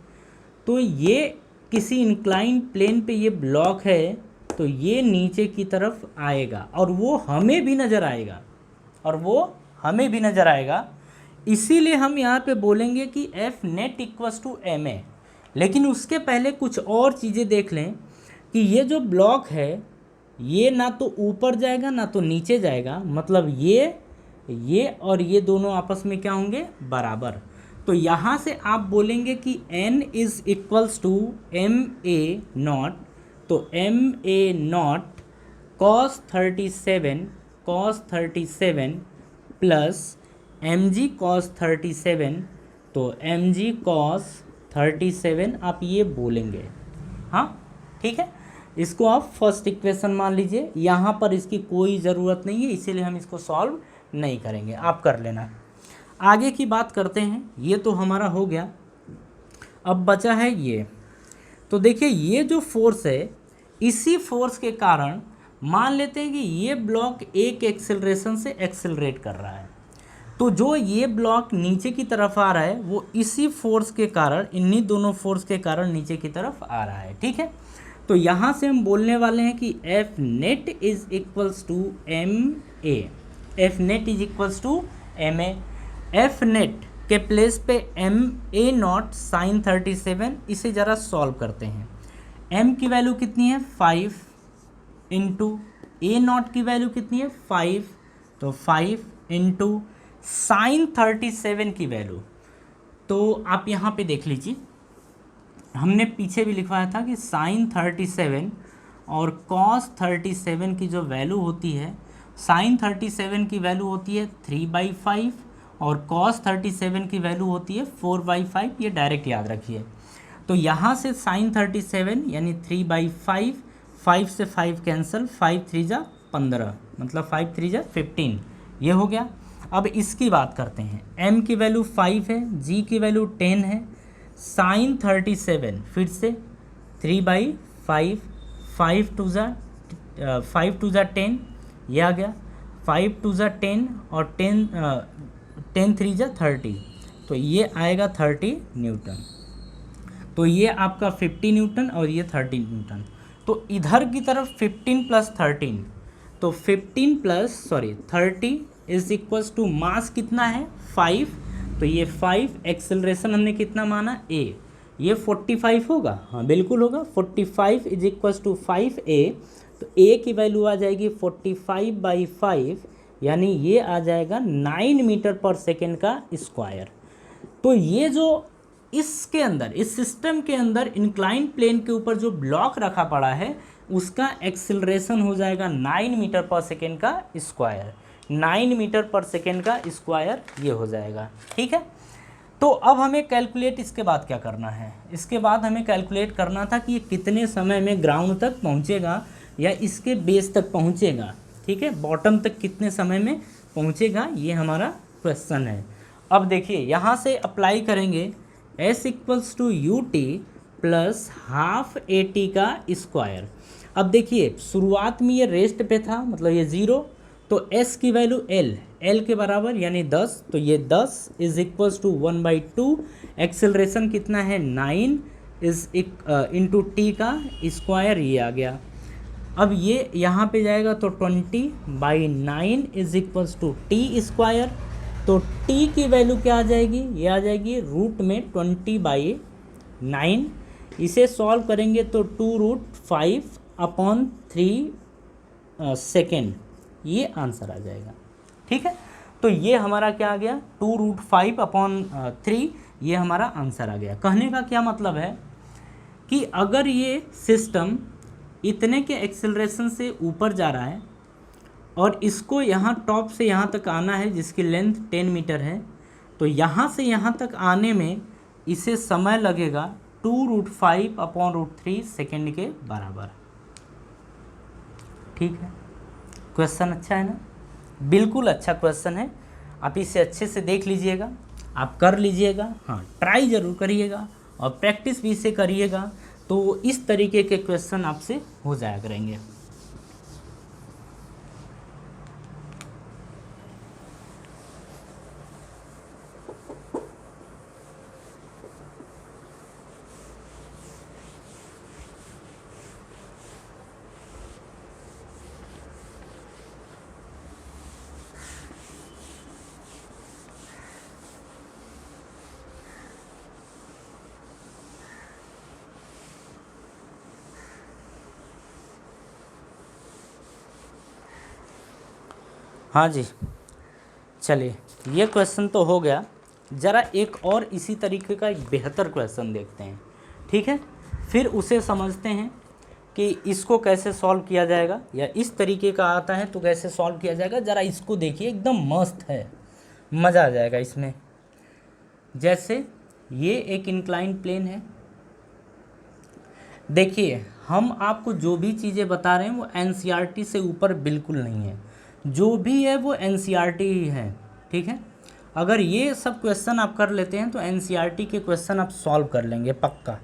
तो ये किसी इंक्लाइन प्लेन पे ये ब्लॉक है, तो ये नीचे की तरफ आएगा और वो हमें भी नज़र आएगा, और वो हमें भी नज़र आएगा। इसीलिए हम यहाँ पे बोलेंगे कि F net equals to M A. लेकिन उसके पहले कुछ और चीज़ें देख लें कि ये जो ब्लॉक है ये ना तो ऊपर जाएगा ना तो नीचे जाएगा, मतलब ये और ये दोनों आपस में क्या होंगे, बराबर। तो यहाँ से आप बोलेंगे कि n is equals to M A naught, तो M A naught cos 37 plus M G cos 37, तो एम जी कॉस 37 आप ये बोलेंगे। हाँ ठीक है, इसको आप फर्स्ट इक्वेशन मान लीजिए, यहाँ पर इसकी कोई ज़रूरत नहीं है, इसीलिए हम इसको सॉल्व नहीं करेंगे, आप कर लेना। आगे की बात करते हैं, ये तो हमारा हो गया। अब बचा है ये, तो देखिए ये जो फोर्स है, इसी फोर्स के कारण मान लेते हैं कि ये ब्लॉक एक एक्सेलरेशन से एक्सेलरेट कर रहा है, तो जो ये ब्लॉक नीचे की तरफ आ रहा है वो इसी फोर्स के कारण, इन्हीं दोनों फोर्स के कारण नीचे की तरफ आ रहा है। ठीक है, तो यहाँ से हम बोलने वाले हैं कि F net is equals to M A, F net is equals to M A. F net के प्लेस पे एम ए नॉट साइन 37, इसे ज़रा सॉल्व करते हैं। एम की वैल्यू कितनी है 5 इंटू ए नॉट की वैल्यू कितनी है 5, तो 5 इंटू साइन 37 की वैल्यू, तो आप यहाँ पे देख लीजिए, हमने पीछे भी लिखवाया था कि साइन 37 और कॉस 37 की जो वैल्यू होती है, साइन 37 की वैल्यू होती है 3/5 और कॉस 37 की वैल्यू होती है 4/5, ये डायरेक्ट याद रखिए। तो यहाँ से साइन 37 यानी 3/5, 5 से 5 कैंसिल, 5 3 जा 15, मतलब 5 3 जा 15, ये हो गया। अब इसकी बात करते हैं, m की वैल्यू 5 है, g की वैल्यू 10 है, साइन 37 फिर से 3/5, 5 2 जा 10, ये आ गया, 5 2 जा 10 और 10 3 जा 30, तो ये आएगा 30 न्यूटन। तो ये आपका 50 न्यूटन और ये 30 न्यूटन। तो इधर की तरफ 15 प्लस 13, तो 30 इज इक्वल्स टू मास कितना है 5, तो ये 5, एक्सेलरेशन हमने कितना माना a, ये 45 होगा, हाँ बिल्कुल होगा, 45 इज इक्वल्स टू 5a, तो a की वैल्यू आ जाएगी 45/5, यानी ये आ जाएगा 9 मीटर पर सेकेंड का स्क्वायर। तो ये जो इसके अंदर, इस सिस्टम के अंदर इंक्लाइन प्लेन के ऊपर जो ब्लॉक रखा पड़ा है उसका एक्सेलरेशन हो जाएगा 9 मीटर पर सेकेंड का स्क्वायर, 9 मीटर पर सेकेंड का स्क्वायर ये हो जाएगा। ठीक है, तो अब हमें कैलकुलेट इसके बाद क्या करना है, इसके बाद हमें कैलकुलेट करना था कि ये कितने समय में ग्राउंड तक पहुंचेगा या इसके बेस तक पहुंचेगा। ठीक है, बॉटम तक कितने समय में पहुंचेगा, ये हमारा क्वेश्चन है। अब देखिए यहाँ से अप्लाई करेंगे s equals to U T plus half A T का स्क्वायर। अब देखिए शुरुआत में ये रेस्ट पे था, मतलब ये 0, तो s की वैल्यू l के बराबर यानी 10, तो ये 10 इज इक्वल्स टू 1/2, एक्सेलरेशन कितना है 9 इज इंटू टी का स्क्वायर, ये आ गया। अब ये यहाँ पे जाएगा तो 20/9 is equals to T square, तो t की वैल्यू क्या आ जाएगी, ये आ जाएगी रूट में 20/9, इसे सॉल्व करेंगे तो 2√5/3 सेकेंड, ये आंसर आ जाएगा। ठीक है, तो ये हमारा क्या आ गया 2√5/3, ये हमारा आंसर आ गया। कहने का क्या मतलब है कि अगर ये सिस्टम इतने के एक्सेलरेशन से ऊपर जा रहा है और इसको यहाँ टॉप से यहाँ तक आना है जिसकी लेंथ 10 मीटर है, तो यहाँ से यहाँ तक आने में इसे समय लगेगा 2√5/√3 सेकेंड के बराबर। ठीक है, क्वेश्चन अच्छा है ना, बिल्कुल अच्छा क्वेश्चन है। आप इसे अच्छे से देख लीजिएगा, आप कर लीजिएगा, हाँ ट्राई ज़रूर करिएगा और प्रैक्टिस भी इसे करिएगा, तो इस तरीके के क्वेश्चन आपसे हो जाया करेंगे। हाँ जी, चलिए ये क्वेश्चन तो हो गया। ज़रा एक और इसी तरीके का एक बेहतर क्वेश्चन देखते हैं, ठीक है, फिर उसे समझते हैं कि इसको कैसे सॉल्व किया जाएगा, या इस तरीके का आता है तो कैसे सॉल्व किया जाएगा। ज़रा इसको देखिए, एकदम मस्त है, मज़ा आ जाएगा इसमें। जैसे ये एक इंक्लाइन प्लेन है, देखिए हम आपको जो भी चीज़ें बता रहे हैं वो एनसीईआरटी से ऊपर बिल्कुल नहीं है, जो भी है वो एनसीईआरटी ही है, ठीक है। अगर ये सब क्वेश्चन आप कर लेते हैं तो एनसीईआरटी के क्वेश्चन आप सॉल्व कर लेंगे पक्का।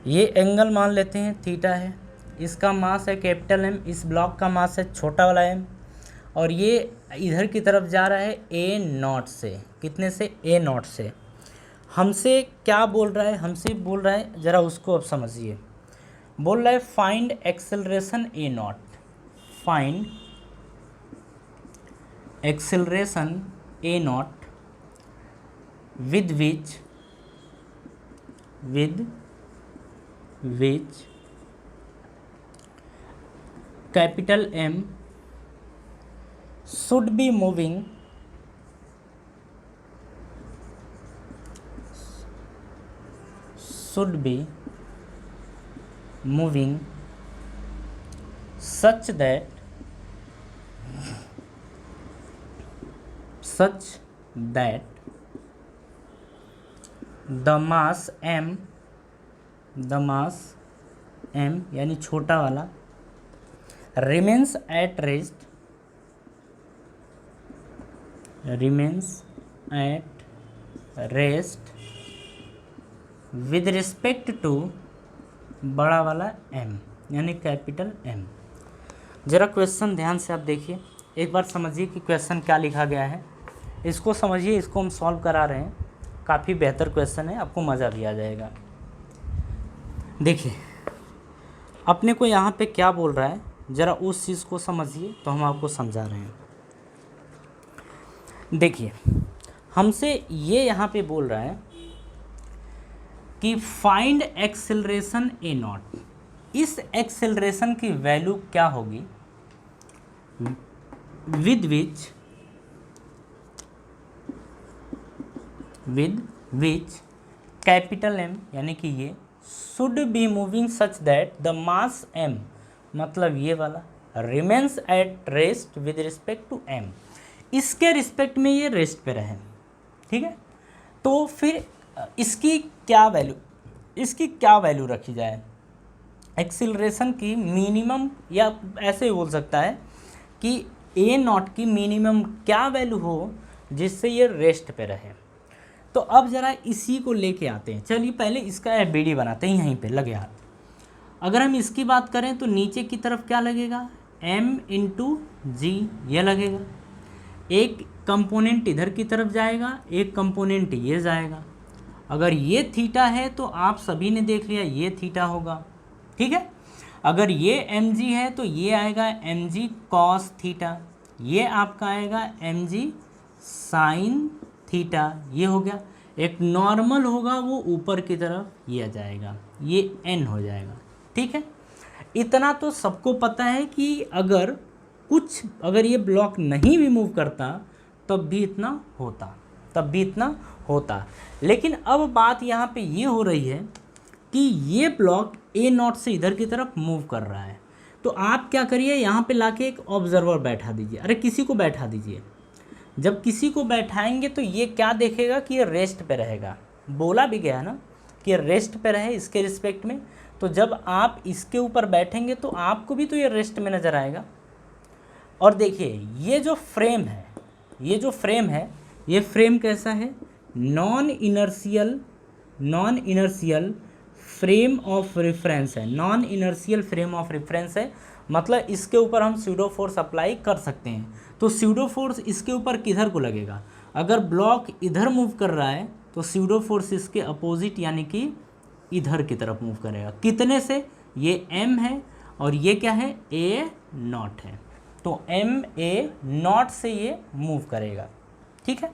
ये एंगल मान लेते हैं थीटा है, इसका मास है कैपिटल एम, इस ब्लॉक का मास है छोटा वाला एम, और ये इधर की तरफ जा रहा है ए नॉट से, कितने से, ए नॉट से। हमसे क्या बोल रहा है, हमसे बोल रहा है, ज़रा उसको अब समझिए, बोल रहा है find acceleration A naught, find acceleration A naught with which capital M should be moving such that the mass m यानी छोटा वाला remains at rest with respect to बड़ा वाला m यानी कैपिटल M। ज़रा क्वेश्चन ध्यान से आप देखिए, एक बार समझिए कि क्वेश्चन क्या लिखा गया है, इसको समझिए, इसको हम सॉल्व करा रहे हैं, काफ़ी बेहतर क्वेश्चन है, आपको मज़ा भी आ जाएगा। देखिए अपने को यहाँ पे क्या बोल रहा है, ज़रा उस चीज़ को समझिए, तो हम आपको समझा रहे हैं। देखिए हमसे ये यहाँ पे बोल रहा है कि फाइंड एक्सेलरेशन ए नॉट, इस एक्सेलरेशन की वैल्यू क्या होगी विद विच कैपिटल एम, यानी कि ये should be moving such that the mass M, मतलब ये वाला, remains at rest with respect to M, इसके रिस्पेक्ट में ये रेस्ट पे रहे, ठीक है। तो फिर इसकी क्या वैल्यू रखी जाए, एक्सीलरेशन की मिनिमम, या ऐसे बोल सकता है कि ए नॉट की मिनिमम क्या वैल्यू हो जिससे ये रेस्ट पे रहे। तो अब ज़रा इसी को लेके आते हैं, चलिए पहले इसका एफबीडी बनाते हैं, यहीं पे लगे हाथ। अगर हम इसकी बात करें तो नीचे की तरफ क्या लगेगा, m इंटू जी, ये लगेगा, एक कंपोनेंट इधर की तरफ जाएगा, एक कंपोनेंट ये जाएगा। अगर ये थीटा है तो आप सभी ने देख लिया ये थीटा होगा, ठीक है। अगर ये mg है तो ये आएगा mg cos थीटा, ये आपका आएगा mg sin थीटा, ये हो गया। एक नॉर्मल होगा वो ऊपर की तरफ ये आ जाएगा, ये n हो जाएगा, ठीक है। इतना तो सबको पता है कि अगर ये ब्लॉक नहीं भी मूव करता तब भी इतना होता, लेकिन अब बात यहाँ पे ये हो रही है कि ये ब्लॉक ए नॉट से इधर की तरफ मूव कर रहा है। तो आप क्या करिए, यहाँ पे लाके एक ऑब्जर्वर बैठा दीजिए, अरे किसी को बैठा दीजिए। जब किसी को बैठाएंगे तो ये क्या देखेगा कि ये रेस्ट पे रहेगा, बोला भी गया ना, कि रेस्ट पे रहे इसके रिस्पेक्ट में, तो जब आप इसके ऊपर बैठेंगे तो आपको भी तो ये रेस्ट में नज़र आएगा। और देखिए ये जो फ्रेम है, ये फ्रेम कैसा है, non inertial frame of reference है, non inertial frame of reference है, मतलब इसके ऊपर हम स्यूडो फोर्स अप्लाई कर सकते हैं। तो स्यूडो फोर्स इसके ऊपर किधर को लगेगा, अगर ब्लॉक इधर मूव कर रहा है तो स्यूडो फोर्स इसके अपोजिट यानी कि इधर की तरफ मूव करेगा। कितने से, ये m है और ये क्या है, a0 है, तो ma0 से ये मूव करेगा। ठीक है,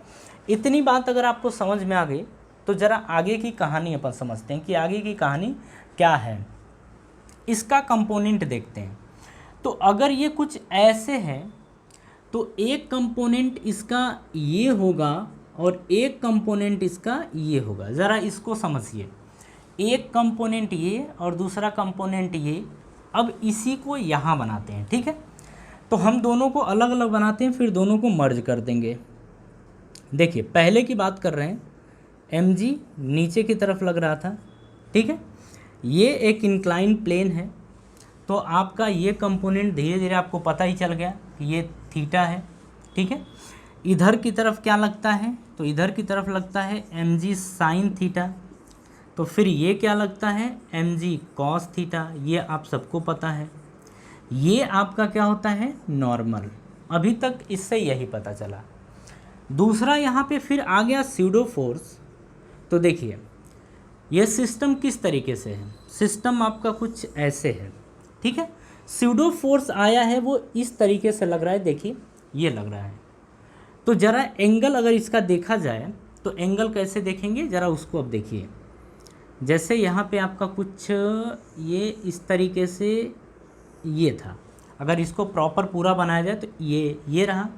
इतनी बात अगर आपको समझ में आ गई तो ज़रा आगे की कहानी अपन समझते हैं कि आगे की कहानी क्या है। इसका कंपोनेंट देखते हैं। तो अगर ये कुछ ऐसे है तो एक कंपोनेंट इसका ये होगा और एक कंपोनेंट इसका ये होगा। ज़रा इसको समझिए, एक कंपोनेंट ये और दूसरा कंपोनेंट ये। अब इसी को यहाँ बनाते हैं। ठीक है, तो हम दोनों को अलग अलग बनाते हैं, फिर दोनों को मर्ज कर देंगे। देखिए पहले की बात कर रहे हैं, mg नीचे की तरफ लग रहा था। ठीक है, ये एक इंक्लाइन प्लेन है, तो आपका ये कंपोनेंट धीरे धीरे आपको पता ही चल गया कि ये थीटा है। ठीक है, इधर की तरफ क्या लगता है, तो इधर की तरफ लगता है mg साइन थीटा, तो फिर ये क्या लगता है, mg कॉस थीटा, ये आप सबको पता है। ये आपका क्या होता है, नॉर्मल। अभी तक इससे यही पता चला। दूसरा यहाँ पे फिर आ गया स्यूडो फोर्स। तो देखिए ये सिस्टम किस तरीके से है, सिस्टम आपका कुछ ऐसे है। ठीक है, स्यूडो फोर्स आया है वो इस तरीके से लग रहा है, देखिए ये लग रहा है। तो ज़रा एंगल अगर इसका देखा जाए तो एंगल कैसे देखेंगे, ज़रा उसको अब देखिए। जैसे यहाँ पे आपका कुछ ये इस तरीके से ये था, अगर इसको प्रॉपर पूरा बनाया जाए तो ये रहा,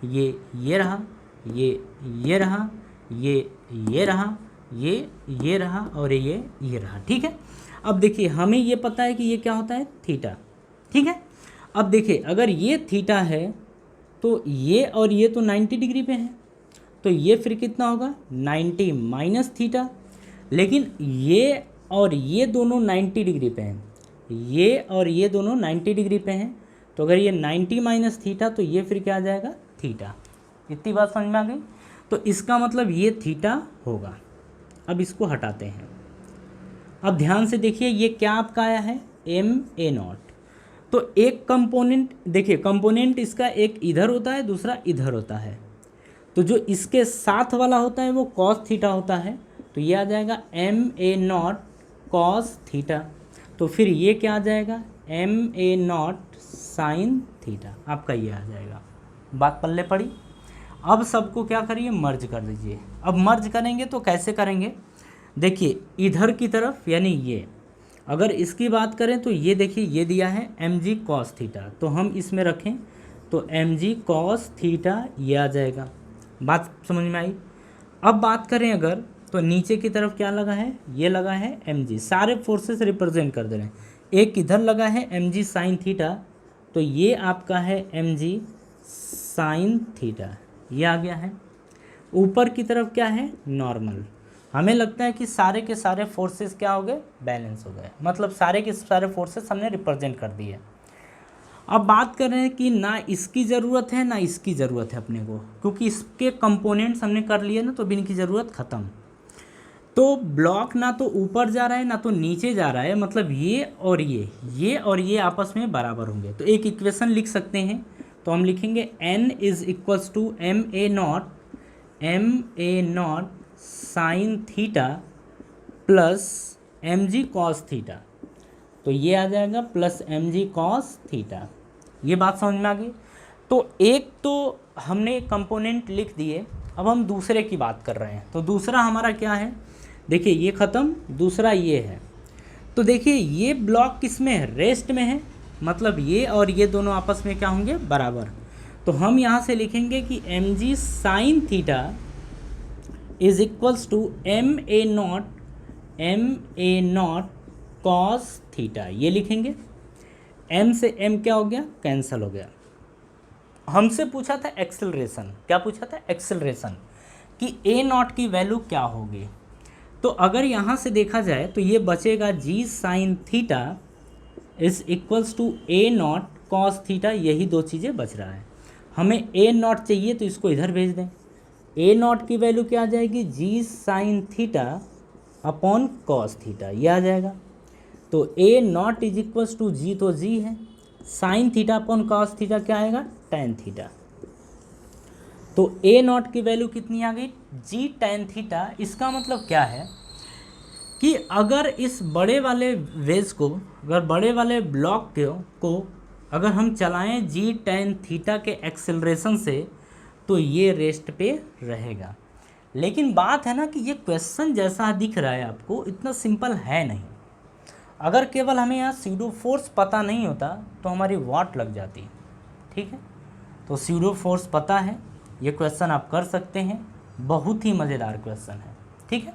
ये रहा, ये रहा, ये रहा, ये रहा और ये रहा। ठीक है, अब देखिए हमें ये पता है कि ये क्या होता है, थीटा। ठीक है, अब देखिए अगर ये थीटा है तो ये और ये तो 90 डिग्री पे है, तो ये फिर कितना होगा, 90 माइनस थीटा। लेकिन ये और ये दोनों 90 डिग्री पे हैं, ये और ये दोनों 90 डिग्री पे हैं, तो अगर ये 90 माइनस थीटा तो ये फिर क्या आ जाएगा, थीटा। इतनी बात समझ में आ गई। तो इसका मतलब ये थीटा होगा। अब इसको हटाते हैं। अब ध्यान से देखिए ये क्या आपका आया है, ma0। तो एक कंपोनेंट देखिए, कंपोनेंट इसका एक इधर होता है, दूसरा इधर होता है। तो जो इसके साथ वाला होता है वो कॉस थीटा होता है, तो ये आ जाएगा ma0 कॉस थीटा। तो फिर ये क्या आ जाएगा, ma0 साइन थीटा, आपका ये आ जाएगा। बात पल्ले पड़ी। अब सबको क्या करिए, मर्ज कर दीजिए। अब मर्ज करेंगे तो कैसे करेंगे, देखिए इधर की तरफ यानी ये, अगर इसकी बात करें तो ये देखिए ये दिया है mg cos थीटा, तो हम इसमें रखें तो mg cos थीटा ये आ जाएगा। बात समझ में आई। अब बात करें अगर, तो नीचे की तरफ क्या लगा है, ये लगा है mg, सारे फोर्सेस रिप्रेजेंट कर दे रहे हैं। एक इधर लगा है mg साइन थीटा, तो ये आपका है mg साइन थीटा, ये आ गया है। ऊपर की तरफ क्या है, नॉर्मल। हमें लगता है कि सारे के सारे फोर्सेस क्या हो गए, बैलेंस हो गए, मतलब सारे के सारे फोर्सेस हमने रिप्रेजेंट कर दिए। अब बात कर रहे हैं कि ना इसकी ज़रूरत है ना इसकी ज़रूरत है अपने को, क्योंकि इसके कंपोनेंट्स हमने कर लिए ना, तो भी इनकी ज़रूरत ख़त्म। तो ब्लॉक ना तो ऊपर जा रहा है ना तो नीचे जा रहा है, मतलब ये और ये आपस में बराबर होंगे। तो एक इक्वेशन लिख सकते हैं, तो हम लिखेंगे n is equals to ma0 sine theta plus mg cos theta, तो ये आ जाएगा प्लस mg कॉस थीटा। ये बात समझ में आ गई। तो एक तो हमने कंपोनेंट लिख दिए, अब हम दूसरे की बात कर रहे हैं। तो दूसरा हमारा क्या है, देखिए ये ख़त्म, दूसरा ये है। तो देखिए ये ब्लॉक किस में है, रेस्ट में है, मतलब ये और ये दोनों आपस में क्या होंगे, बराबर। तो हम यहाँ से लिखेंगे कि mg sine theta is equals to ma0 cos theta, ये लिखेंगे। m से m क्या हो गया, कैंसिल हो गया। हमसे पूछा था एक्सेलरेशन, क्या पूछा था, एक्सेलरेशन, कि a0 की वैल्यू क्या होगी। तो अगर यहाँ से देखा जाए तो ये बचेगा G sine theta is equals to A naught cos theta, यही दो चीज़ें बच रहा है। हमें ए नॉट चाहिए तो इसको इधर भेज दें। ए नॉट की वैल्यू क्या आ जाएगी, G sine theta upon cos theta, ये आ जाएगा। तो A naught is equals to G, तो जी है, sine theta upon cos theta क्या आएगा, टेन थीटा। तो ए नॉट की वैल्यू कितनी आ गई, जी टेन थीटा। इसका मतलब क्या है कि अगर इस बड़े वाले वेज को, अगर बड़े वाले ब्लॉक को अगर हम चलाएं जी टेन थीटा के एक्सेलरेशन से, तो ये रेस्ट पे रहेगा। लेकिन बात है ना कि ये क्वेश्चन जैसा दिख रहा है आपको, इतना सिंपल है नहीं। अगर केवल हमें यहाँ स्यूडो फोर्स पता नहीं होता तो हमारी वाट लग जाती, ठीक है। तो स्यूडो फोर्स पता है, ये क्वेश्चन आप कर सकते हैं, बहुत ही मज़ेदार क्वेश्चन है, ठीक है।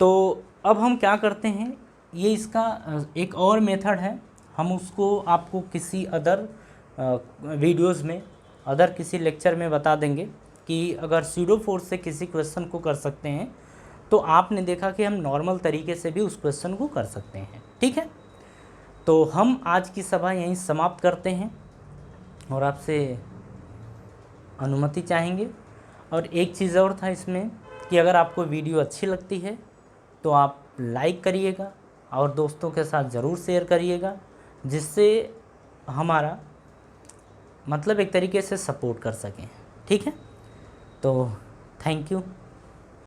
तो अब हम क्या करते हैं, ये इसका एक और मेथड है, हम उसको आपको किसी अदर वीडियोज़ में, अदर किसी लेक्चर में बता देंगे कि अगर स्यूडो फोर्स से किसी क्वेश्चन को कर सकते हैं तो आपने देखा कि हम नॉर्मल तरीके से भी उस क्वेश्चन को कर सकते हैं, ठीक है। तो हम आज की सभा यहीं समाप्त करते हैं और आपसे अनुमति चाहेंगे। और एक चीज़ और था इसमें कि अगर आपको वीडियो अच्छी लगती है तो आप लाइक करिएगा और दोस्तों के साथ ज़रूर शेयर करिएगा, जिससे हमारा मतलब एक तरीके से सपोर्ट कर सकें, ठीक है। तो थैंक यू।